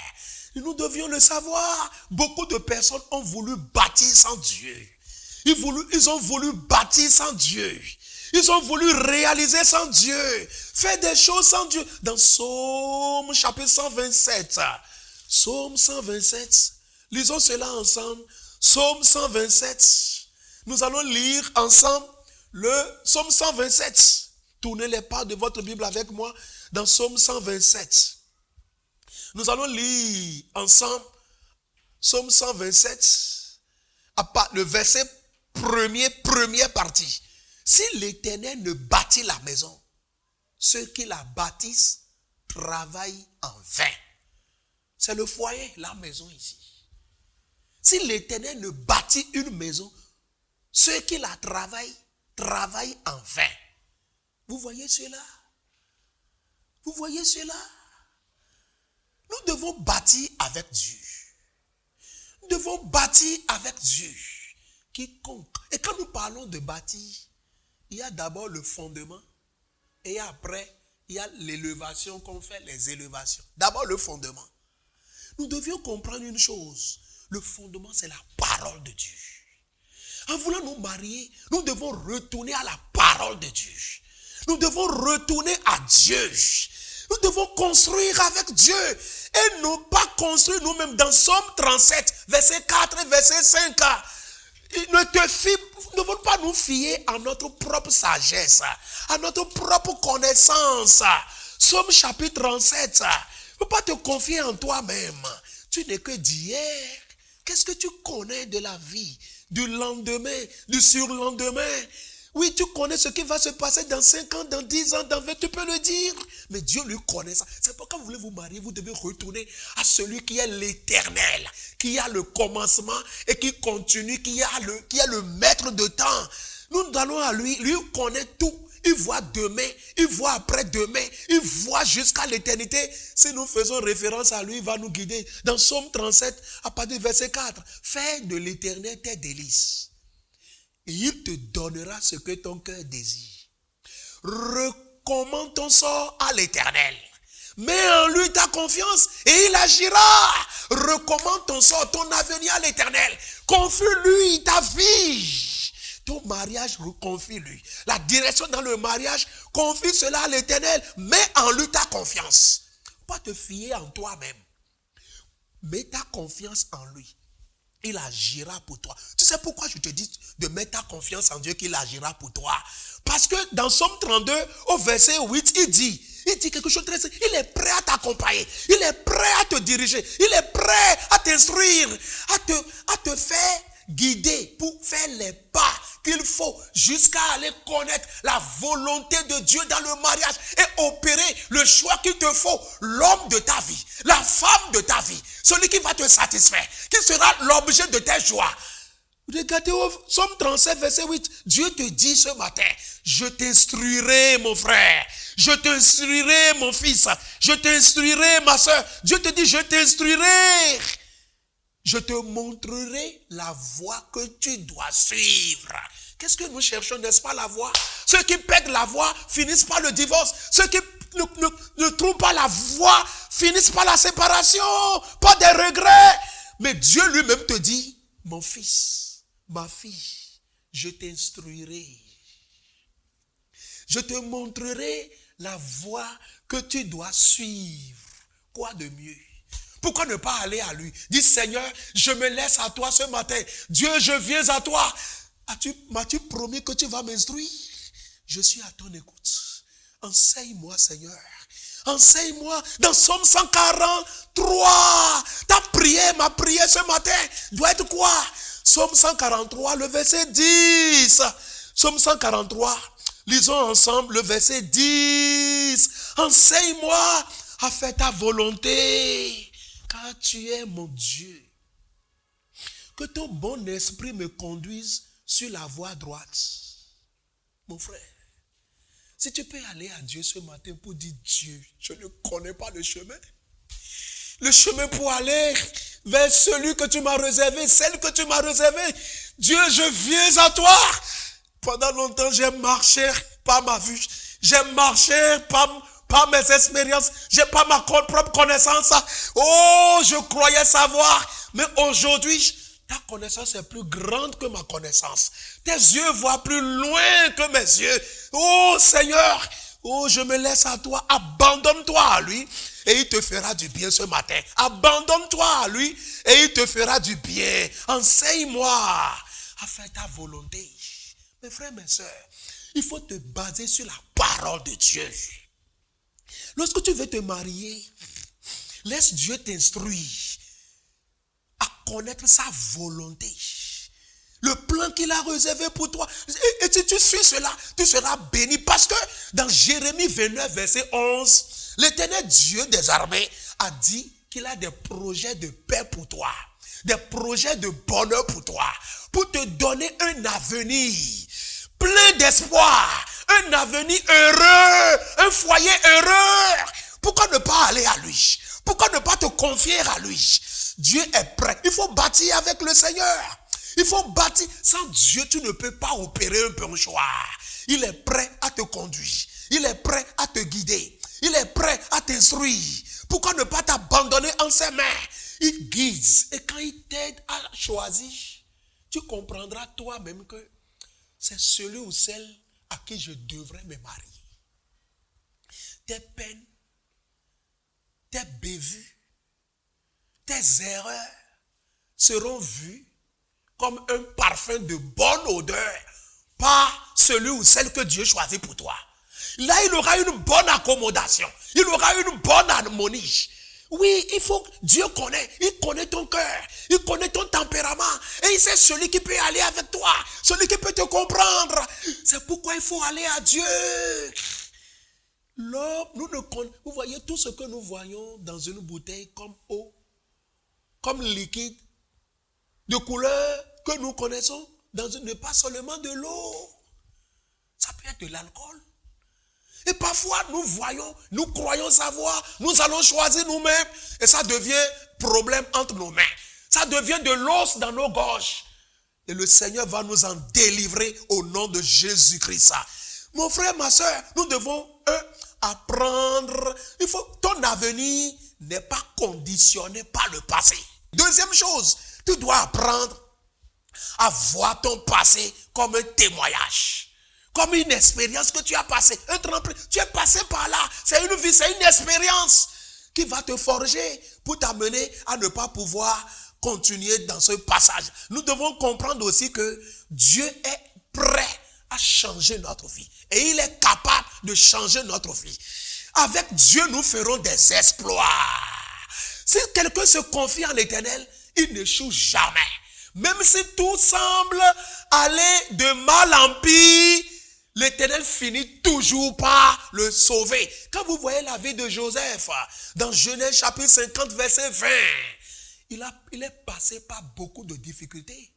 Nous devions le savoir. Beaucoup de personnes ont voulu bâtir sans Dieu. Ils ont voulu bâtir sans Dieu. Ils ont voulu réaliser sans Dieu. Faire des choses sans Dieu. Dans Psaume chapitre 127. Psaume 127. Lisons cela ensemble. Psaume 127. Nous allons lire ensemble le Psaume 127. Tournez les pages de votre Bible avec moi dans Psaume 127. Nous allons lire ensemble Psaume 127, le verset première partie. Si l'Éternel ne bâtit la maison, ceux qui la bâtissent travaillent en vain. C'est le foyer, la maison ici. Si l'Éternel ne bâtit une maison, ceux qui la travaillent en vain. Vous voyez cela? Vous voyez cela? Nous devons bâtir avec Dieu. Nous devons bâtir avec Dieu. Quiconque. Et quand nous parlons de bâtir, il y a d'abord le fondement et après il y a l'élévation qu'on fait, les élévations. D'abord, le fondement. Nous devions comprendre une chose. Le fondement, c'est la parole de Dieu. En voulant nous marier, nous devons retourner à la parole de Dieu. Nous devons retourner à Dieu. Nous devons construire avec Dieu et non pas construire nous-mêmes. Dans Somme 37, verset 4 et verset 5. Ne devons pas nous fier à notre propre sagesse, à notre propre connaissance. Somme chapitre 37. Ne peux pas te confier en toi-même. Tu n'es que d'hier. Qu'est-ce que tu connais de la vie, du lendemain, du surlendemain? Oui, tu connais ce qui va se passer dans 5 ans, dans 10 ans, dans 20, tu peux le dire. Mais Dieu lui connaît ça. C'est pourquoi vous voulez vous marier, vous devez retourner à celui qui est l'éternel, qui a le commencement et qui continue, qui est le maître de temps. Nous allons à lui, lui connaît tout. Il voit demain, il voit après-demain, il voit jusqu'à l'éternité. Si nous faisons référence à lui, il va nous guider. Dans Somme 37, à partir du verset 4, fais de l'éternel tes délices. Et il te donnera ce que ton cœur désire. Recommande ton sort à l'éternel. Mets en lui ta confiance et il agira. Recommande ton sort, ton avenir à l'éternel. Confie-lui ta vie. Ton mariage, confie-lui. La direction dans le mariage, confie cela à l'éternel. Mets en lui ta confiance. Pas te fier en toi-même. Mets ta confiance en lui. Il agira pour toi. Tu sais pourquoi je te dis de mettre ta confiance en Dieu qu'il agira pour toi? Parce que dans Somme 32, au verset 8, il dit quelque chose de très simple. Il est prêt à t'accompagner. Il est prêt à te diriger. Il est prêt à t'instruire, à te faire guider pour faire les pas qu'il faut jusqu'à aller connaître la volonté de Dieu dans le mariage et opérer le choix qu'il te faut, l'homme de ta vie, la femme de ta vie, celui qui va te satisfaire, qui sera l'objet de tes joies. Regardez au Somme 37, verset 8, Dieu te dit ce matin, je t'instruirai mon frère, je t'instruirai mon fils, je t'instruirai ma soeur. Dieu te dit, je t'instruirai. Je te montrerai la voie que tu dois suivre. Qu'est-ce que nous cherchons, n'est-ce pas, la voie? Ceux qui perdent la voie finissent par le divorce. Ceux qui ne trouvent pas la voie finissent par la séparation, pas des regrets. Mais Dieu lui-même te dit, mon fils, ma fille, je t'instruirai. Je te montrerai la voie que tu dois suivre. Quoi de mieux? Pourquoi ne pas aller à lui? Dis, Seigneur, je me laisse à toi ce matin. Dieu, je viens à toi. M'as-tu promis que tu vas m'instruire? Je suis à ton écoute. Enseigne-moi, Seigneur. Enseigne-moi. Dans Somme 143, ma prière ce matin doit être quoi? Somme 143, le verset 10. Somme 143, lisons ensemble le verset 10. Enseigne-moi à faire ta volonté. Car tu es mon Dieu. Que ton bon esprit me conduise sur la voie droite. Mon frère, si tu peux aller à Dieu ce matin pour dire, Dieu, je ne connais pas le chemin. Le chemin pour aller vers celui que tu m'as réservé, celle que tu m'as réservée. Dieu, je viens à toi. Pendant longtemps, j'ai marché par ma vue. J'ai marché par mes expériences, j'ai pas ma propre connaissance. Oh, je croyais savoir, mais aujourd'hui, ta connaissance est plus grande que ma connaissance. Tes yeux voient plus loin que mes yeux. Oh Seigneur, oh, je me laisse à toi. Abandonne-toi à lui et il te fera du bien ce matin. Abandonne-toi à lui et il te fera du bien. Enseigne-moi à faire ta volonté. Mes frères, mes sœurs, il faut te baser sur la parole de Dieu. Lorsque tu veux te marier, laisse Dieu t'instruire à connaître sa volonté. Le plan qu'il a réservé pour toi. Et si tu suis cela, tu seras béni. Parce que dans Jérémie 29, verset 11, l'Éternel Dieu des armées a dit qu'il a des projets de paix pour toi. Des projets de bonheur pour toi. Pour te donner un avenir plein d'espoir. Un avenir heureux, un foyer heureux. Pourquoi ne pas aller à lui? Pourquoi ne pas te confier à lui? Dieu est prêt. Il faut bâtir avec le Seigneur. Il faut bâtir. Sans Dieu, tu ne peux pas opérer un bon choix. Il est prêt à te conduire. Il est prêt à te guider. Il est prêt à t'instruire. Pourquoi ne pas t'abandonner en ses mains? Il guide. Et quand il t'aide à choisir, tu comprendras toi-même que c'est celui ou celle à qui je devrais me marier. Tes peines, tes bévues, tes erreurs seront vues comme un parfum de bonne odeur par celui ou celle que Dieu choisit pour toi. Là, il aura une bonne accommodation. Il aura une bonne harmonie. Oui, Dieu il connaît ton cœur, il connaît ton tempérament. Et il sait celui qui peut aller avec toi, celui qui peut te comprendre. C'est pourquoi il faut aller à Dieu. L'homme, vous voyez tout ce que nous voyons dans une bouteille comme eau, comme liquide, de couleur que nous connaissons, n'est pas seulement de l'eau. Ça peut être de l'alcool. Et parfois, nous croyons savoir, nous allons choisir nous-mêmes, et ça devient problème entre nos mains. Ça devient de l'os dans nos gorges. Et le Seigneur va nous en délivrer au nom de Jésus-Christ. Mon frère, ma soeur, nous devons apprendre. Ton avenir n'est pas conditionné par le passé. Deuxième chose, tu dois apprendre à voir ton passé comme un témoignage. Comme une expérience que tu as passée, un tremplin. Tu es passé par là. C'est une vie, c'est une expérience qui va te forger pour t'amener à ne pas pouvoir continuer dans ce passage. Nous devons comprendre aussi que Dieu est prêt à changer notre vie. Et il est capable de changer notre vie. Avec Dieu, nous ferons des exploits. Si quelqu'un se confie en l'Éternel, il n'échoue jamais. Même si tout semble aller de mal en pire, l'Éternel finit toujours par le sauver. Quand vous voyez la vie de Joseph, dans Genèse chapitre 50, verset 20, il est passé par beaucoup de difficultés.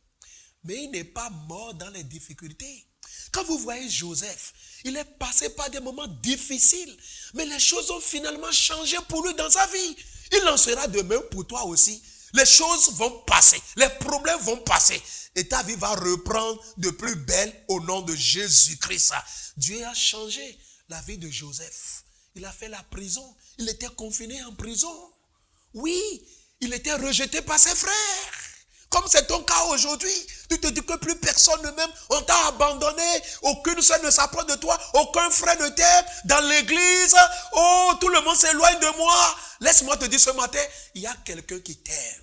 Mais il n'est pas mort dans les difficultés. Quand vous voyez Joseph, il est passé par des moments difficiles. Mais les choses ont finalement changé pour lui dans sa vie. Il en sera de même pour toi aussi. Les choses vont passer. Les problèmes vont passer. Et ta vie va reprendre de plus belle au nom de Jésus-Christ. Dieu a changé la vie de Joseph. Il a fait la prison. Il était confiné en prison. Oui, il était rejeté par ses frères. Comme c'est ton cas aujourd'hui. Tu te dis que plus personne ne m'aime. On t'a abandonné. Aucune sœur ne s'approche de toi. Aucun frère ne t'aime. Dans l'église, oh, tout le monde s'éloigne de moi. Laisse-moi te dire ce matin, il y a quelqu'un qui t'aime.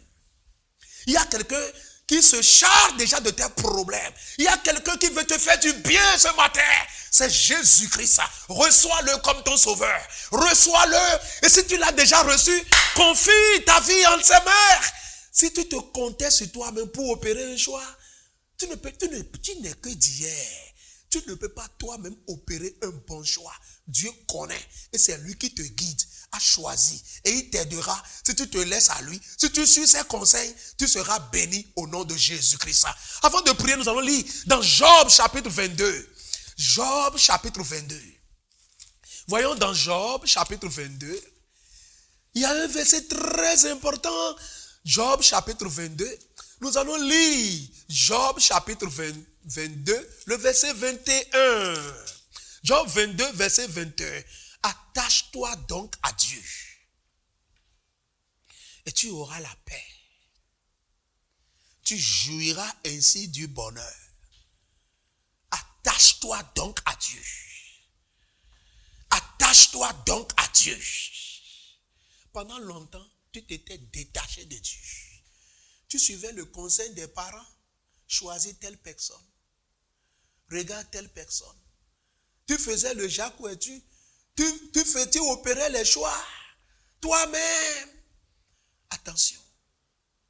Il y a quelqu'un qui se charge déjà de tes problèmes. Il y a quelqu'un qui veut te faire du bien ce matin. C'est Jésus-Christ. Reçois-le comme ton sauveur. Reçois-le. Et si tu l'as déjà reçu, confie ta vie en ses mains. Si tu te comptais sur toi-même pour opérer un choix, tu n'es que d'hier. Tu ne peux pas toi-même opérer un bon choix. Dieu connaît et c'est lui qui te guide à choisir. Et il t'aidera si tu te laisses à lui. Si tu suis ses conseils, tu seras béni au nom de Jésus-Christ. Avant de prier, nous allons lire dans Job chapitre 22. Job chapitre 22. Voyons dans Job chapitre 22. Il y a un verset très important. Job chapitre 22. Nous allons lire Job chapitre 22, le verset 21. Job 22, verset 21. Attache-toi donc à Dieu et tu auras la paix. Tu jouiras ainsi du bonheur. Attache-toi donc à Dieu. Attache-toi donc à Dieu. Pendant longtemps, tu t'étais détaché de Dieu. Tu suivais le conseil des parents. Choisis telle personne. Regarde telle personne. Tu faisais le jacouet. Tu opérais les choix. Toi-même. Attention.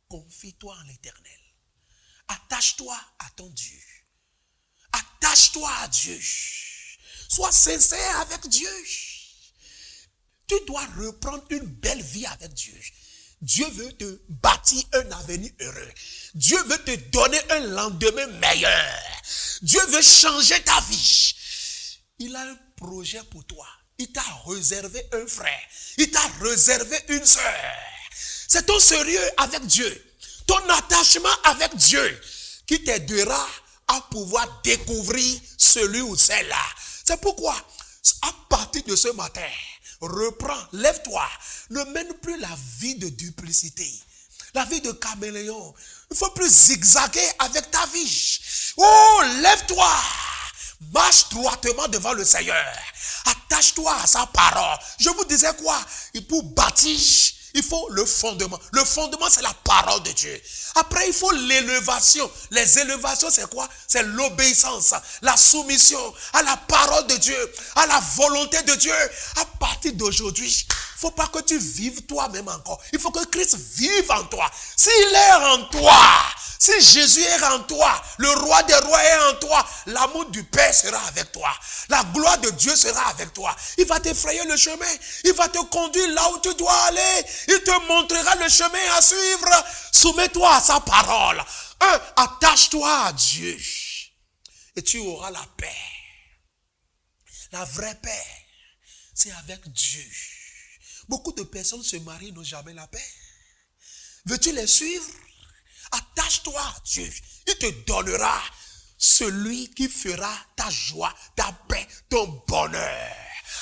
Confie-toi en l'Éternel. Attache-toi à ton Dieu. Attache-toi à Dieu. Sois sincère avec Dieu. Tu dois reprendre une belle vie avec Dieu. Dieu veut te bâtir un avenir heureux. Dieu veut te donner un lendemain meilleur. Dieu veut changer ta vie. Il a un projet pour toi. Il t'a réservé un frère. Il t'a réservé une sœur. C'est ton sérieux avec Dieu. Ton attachement avec Dieu qui t'aidera à pouvoir découvrir celui ou celle-là. C'est pourquoi, à partir de ce matin, reprends, lève-toi. Ne mène plus la vie de duplicité, la vie de caméléon. Il ne faut plus zigzaguer avec ta vie. Oh, lève-toi. Marche droitement devant le Seigneur. Attache-toi à sa parole. Je vous disais quoi? Et pour bâtir, il faut le fondement. Le fondement, c'est la parole de Dieu. Après, il faut l'élévation. Les élévations, c'est quoi? C'est l'obéissance, la soumission à la parole de Dieu, à la volonté de Dieu. À partir d'aujourd'hui, il ne faut pas que tu vives toi-même encore. Il faut que Christ vive en toi. S'il est en toi, si Jésus est en toi, le roi des rois est en toi, l'amour du Père sera avec toi. La gloire de Dieu sera avec toi. Il va t'effrayer le chemin. Il va te conduire là où tu dois aller. Il te montrera le chemin à suivre. Soumets-toi à sa parole. Attache-toi à Dieu. Et tu auras la paix. La vraie paix, c'est avec Dieu. Beaucoup de personnes se marient, n'ont jamais la paix. Veux-tu les suivre? Attache-toi à Dieu. Il te donnera celui qui fera ta joie, ta paix, ton bonheur.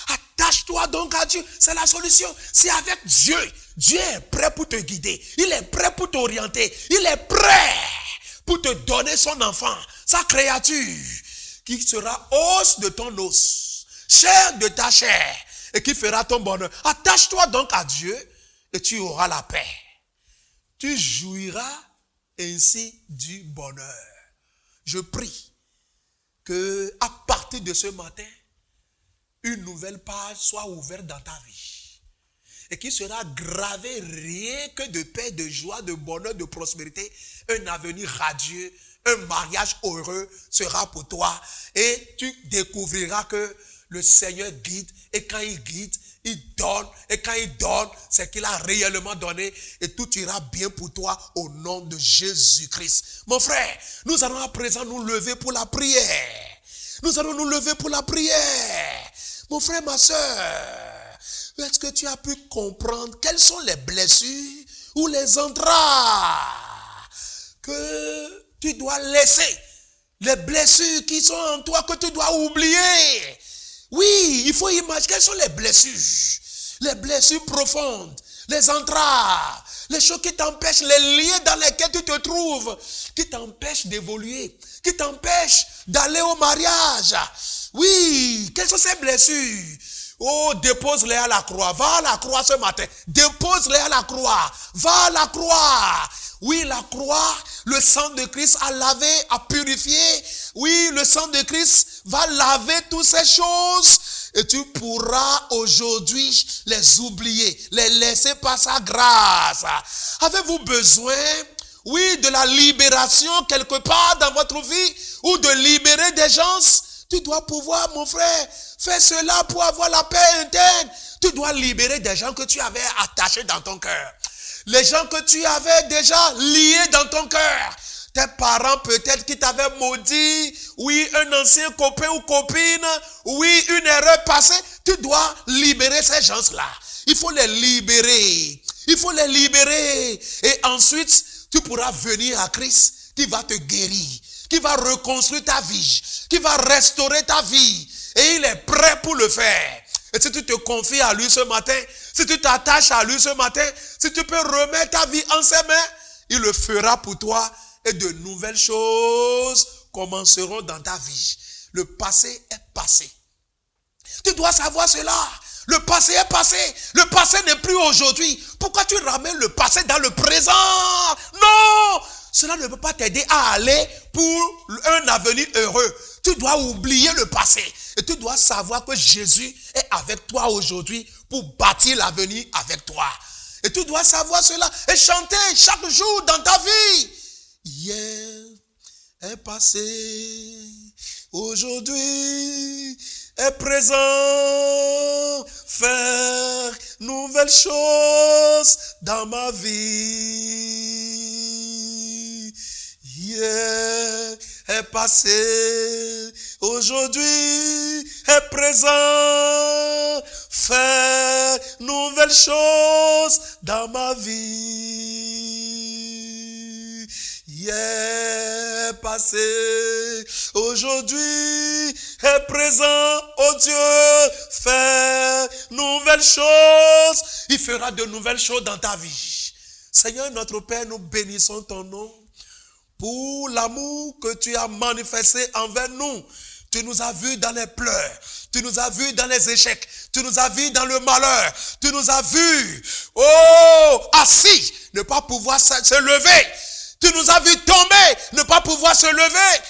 Attache-toi donc à Dieu. C'est la solution. C'est avec Dieu. Dieu est prêt pour te guider. Il est prêt pour t'orienter. Il est prêt pour te donner son enfant, sa créature, qui sera os de ton os, chair de ta chair, et qui fera ton bonheur. Attache-toi donc à Dieu et tu auras la paix. Tu jouiras ainsi du bonheur. Je prie que à partir de ce matin, une nouvelle page soit ouverte dans ta vie et qui sera gravée rien que de paix, de joie, de bonheur, de prospérité, un avenir radieux, un mariage heureux sera pour toi et tu découvriras que le Seigneur guide et quand il guide, il donne et quand il donne, c'est qu'il a réellement donné et tout ira bien pour toi au nom de Jésus-Christ. Mon frère, nous allons à présent nous lever pour la prière. Nous allons nous lever pour la prière. Mon frère, ma soeur, est-ce que tu as pu comprendre quelles sont les blessures ou les entraves que tu dois laisser? Les blessures qui sont en toi que tu dois oublier. Oui, il faut imaginer quelles sont les blessures profondes, les entraves, les choses qui t'empêchent, les liens dans lesquels tu te trouves, qui t'empêchent d'évoluer, qui t'empêchent d'aller au mariage. Oui, quelles sont ces blessures? Oh, dépose-les à la croix. Va à la croix ce matin. Dépose-les à la croix. Va à la croix. Oui, la croix, le sang de Christ a lavé, a purifié. Oui, le sang de Christ va laver toutes ces choses. Et tu pourras aujourd'hui les oublier, les laisser par sa grâce. Avez-vous besoin, oui, de la libération quelque part dans votre vie ou de libérer des gens? Tu dois pouvoir, mon frère, faire cela pour avoir la paix interne. Tu dois libérer des gens que tu avais attachés dans ton cœur. Les gens que tu avais déjà liés dans ton cœur. Tes parents peut-être qui t'avaient maudit. Oui, un ancien copain ou copine. Oui, une erreur passée. Tu dois libérer ces gens-là. Il faut les libérer. Il faut les libérer. Et ensuite, tu pourras venir à Christ qui va te guérir, qui va reconstruire ta vie, qui va restaurer ta vie. Et il est prêt pour le faire. Et si tu te confies à lui ce matin, si tu t'attaches à lui ce matin, si tu peux remettre ta vie en ses mains, il le fera pour toi et de nouvelles choses commenceront dans ta vie. Le passé est passé. Tu dois savoir cela. Le passé est passé. Le passé n'est plus aujourd'hui. Pourquoi tu ramènes le passé dans le présent? Non! Cela ne peut pas t'aider à aller pour un avenir heureux. Tu dois oublier le passé. Et tu dois savoir que Jésus est avec toi aujourd'hui pour bâtir l'avenir avec toi. Et tu dois savoir cela et chanter chaque jour dans ta vie. Hier est passé, aujourd'hui est présent, faire nouvelles choses dans ma vie. Hier est passé, aujourd'hui est présent, faire nouvelles choses dans ma vie. Hier est passé, aujourd'hui est présent, oh Dieu, faire nouvelles choses. Il fera de nouvelles choses dans ta vie. Seigneur notre Père, nous bénissons ton nom pour l'amour que tu as manifesté envers nous. Tu nous as vus dans les pleurs. Tu nous as vus dans les échecs. Tu nous as vus dans le malheur. Tu nous as vus, assis, ne pas pouvoir se lever. Tu nous as vus tomber, ne pas pouvoir se lever.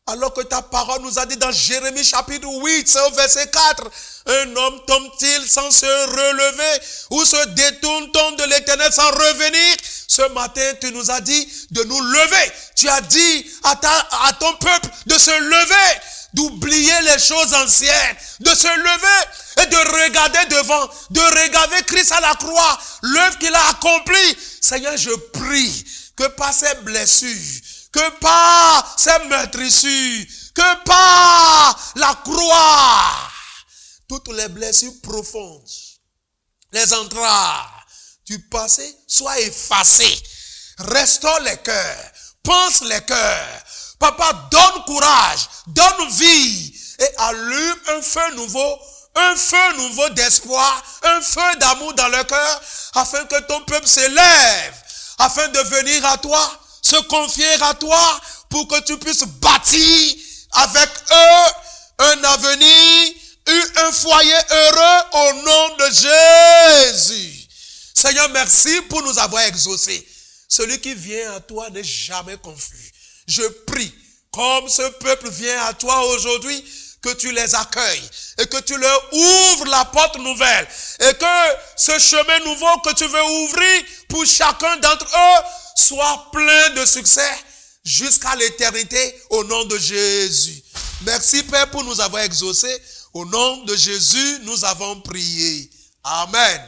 Alors que ta parole nous a dit dans Jérémie chapitre 8, c'est au verset 4, un homme tombe-t-il sans se relever ou se détourne-t-on de l'Éternel sans revenir? Ce matin, tu nous as dit de nous lever. Tu as dit à ton peuple de se lever, d'oublier les choses anciennes, de se lever et de regarder devant, de regarder Christ à la croix, l'œuvre qu'il a accomplie. Seigneur, je prie que par ces blessures, que par ces meurtrissures, que par la croix, toutes les blessures profondes, les entrailles du passé soient effacées. Restaure les cœurs, pense les cœurs. Papa, donne courage, donne vie et allume un feu nouveau d'espoir, un feu d'amour dans le cœur, afin que ton peuple s'élève, afin de venir à toi, se confier à toi, pour que tu puisses bâtir avec eux un avenir, un foyer heureux au nom de Jésus. Seigneur, merci pour nous avoir exaucés. Celui qui vient à toi n'est jamais confus. Je prie, comme ce peuple vient à toi aujourd'hui, que tu les accueilles et que tu leur ouvres la porte nouvelle et que ce chemin nouveau que tu veux ouvrir pour chacun d'entre eux soit plein de succès jusqu'à l'éternité au nom de Jésus. Merci Père pour nous avoir exaucés. Au nom de Jésus, nous avons prié. Amen.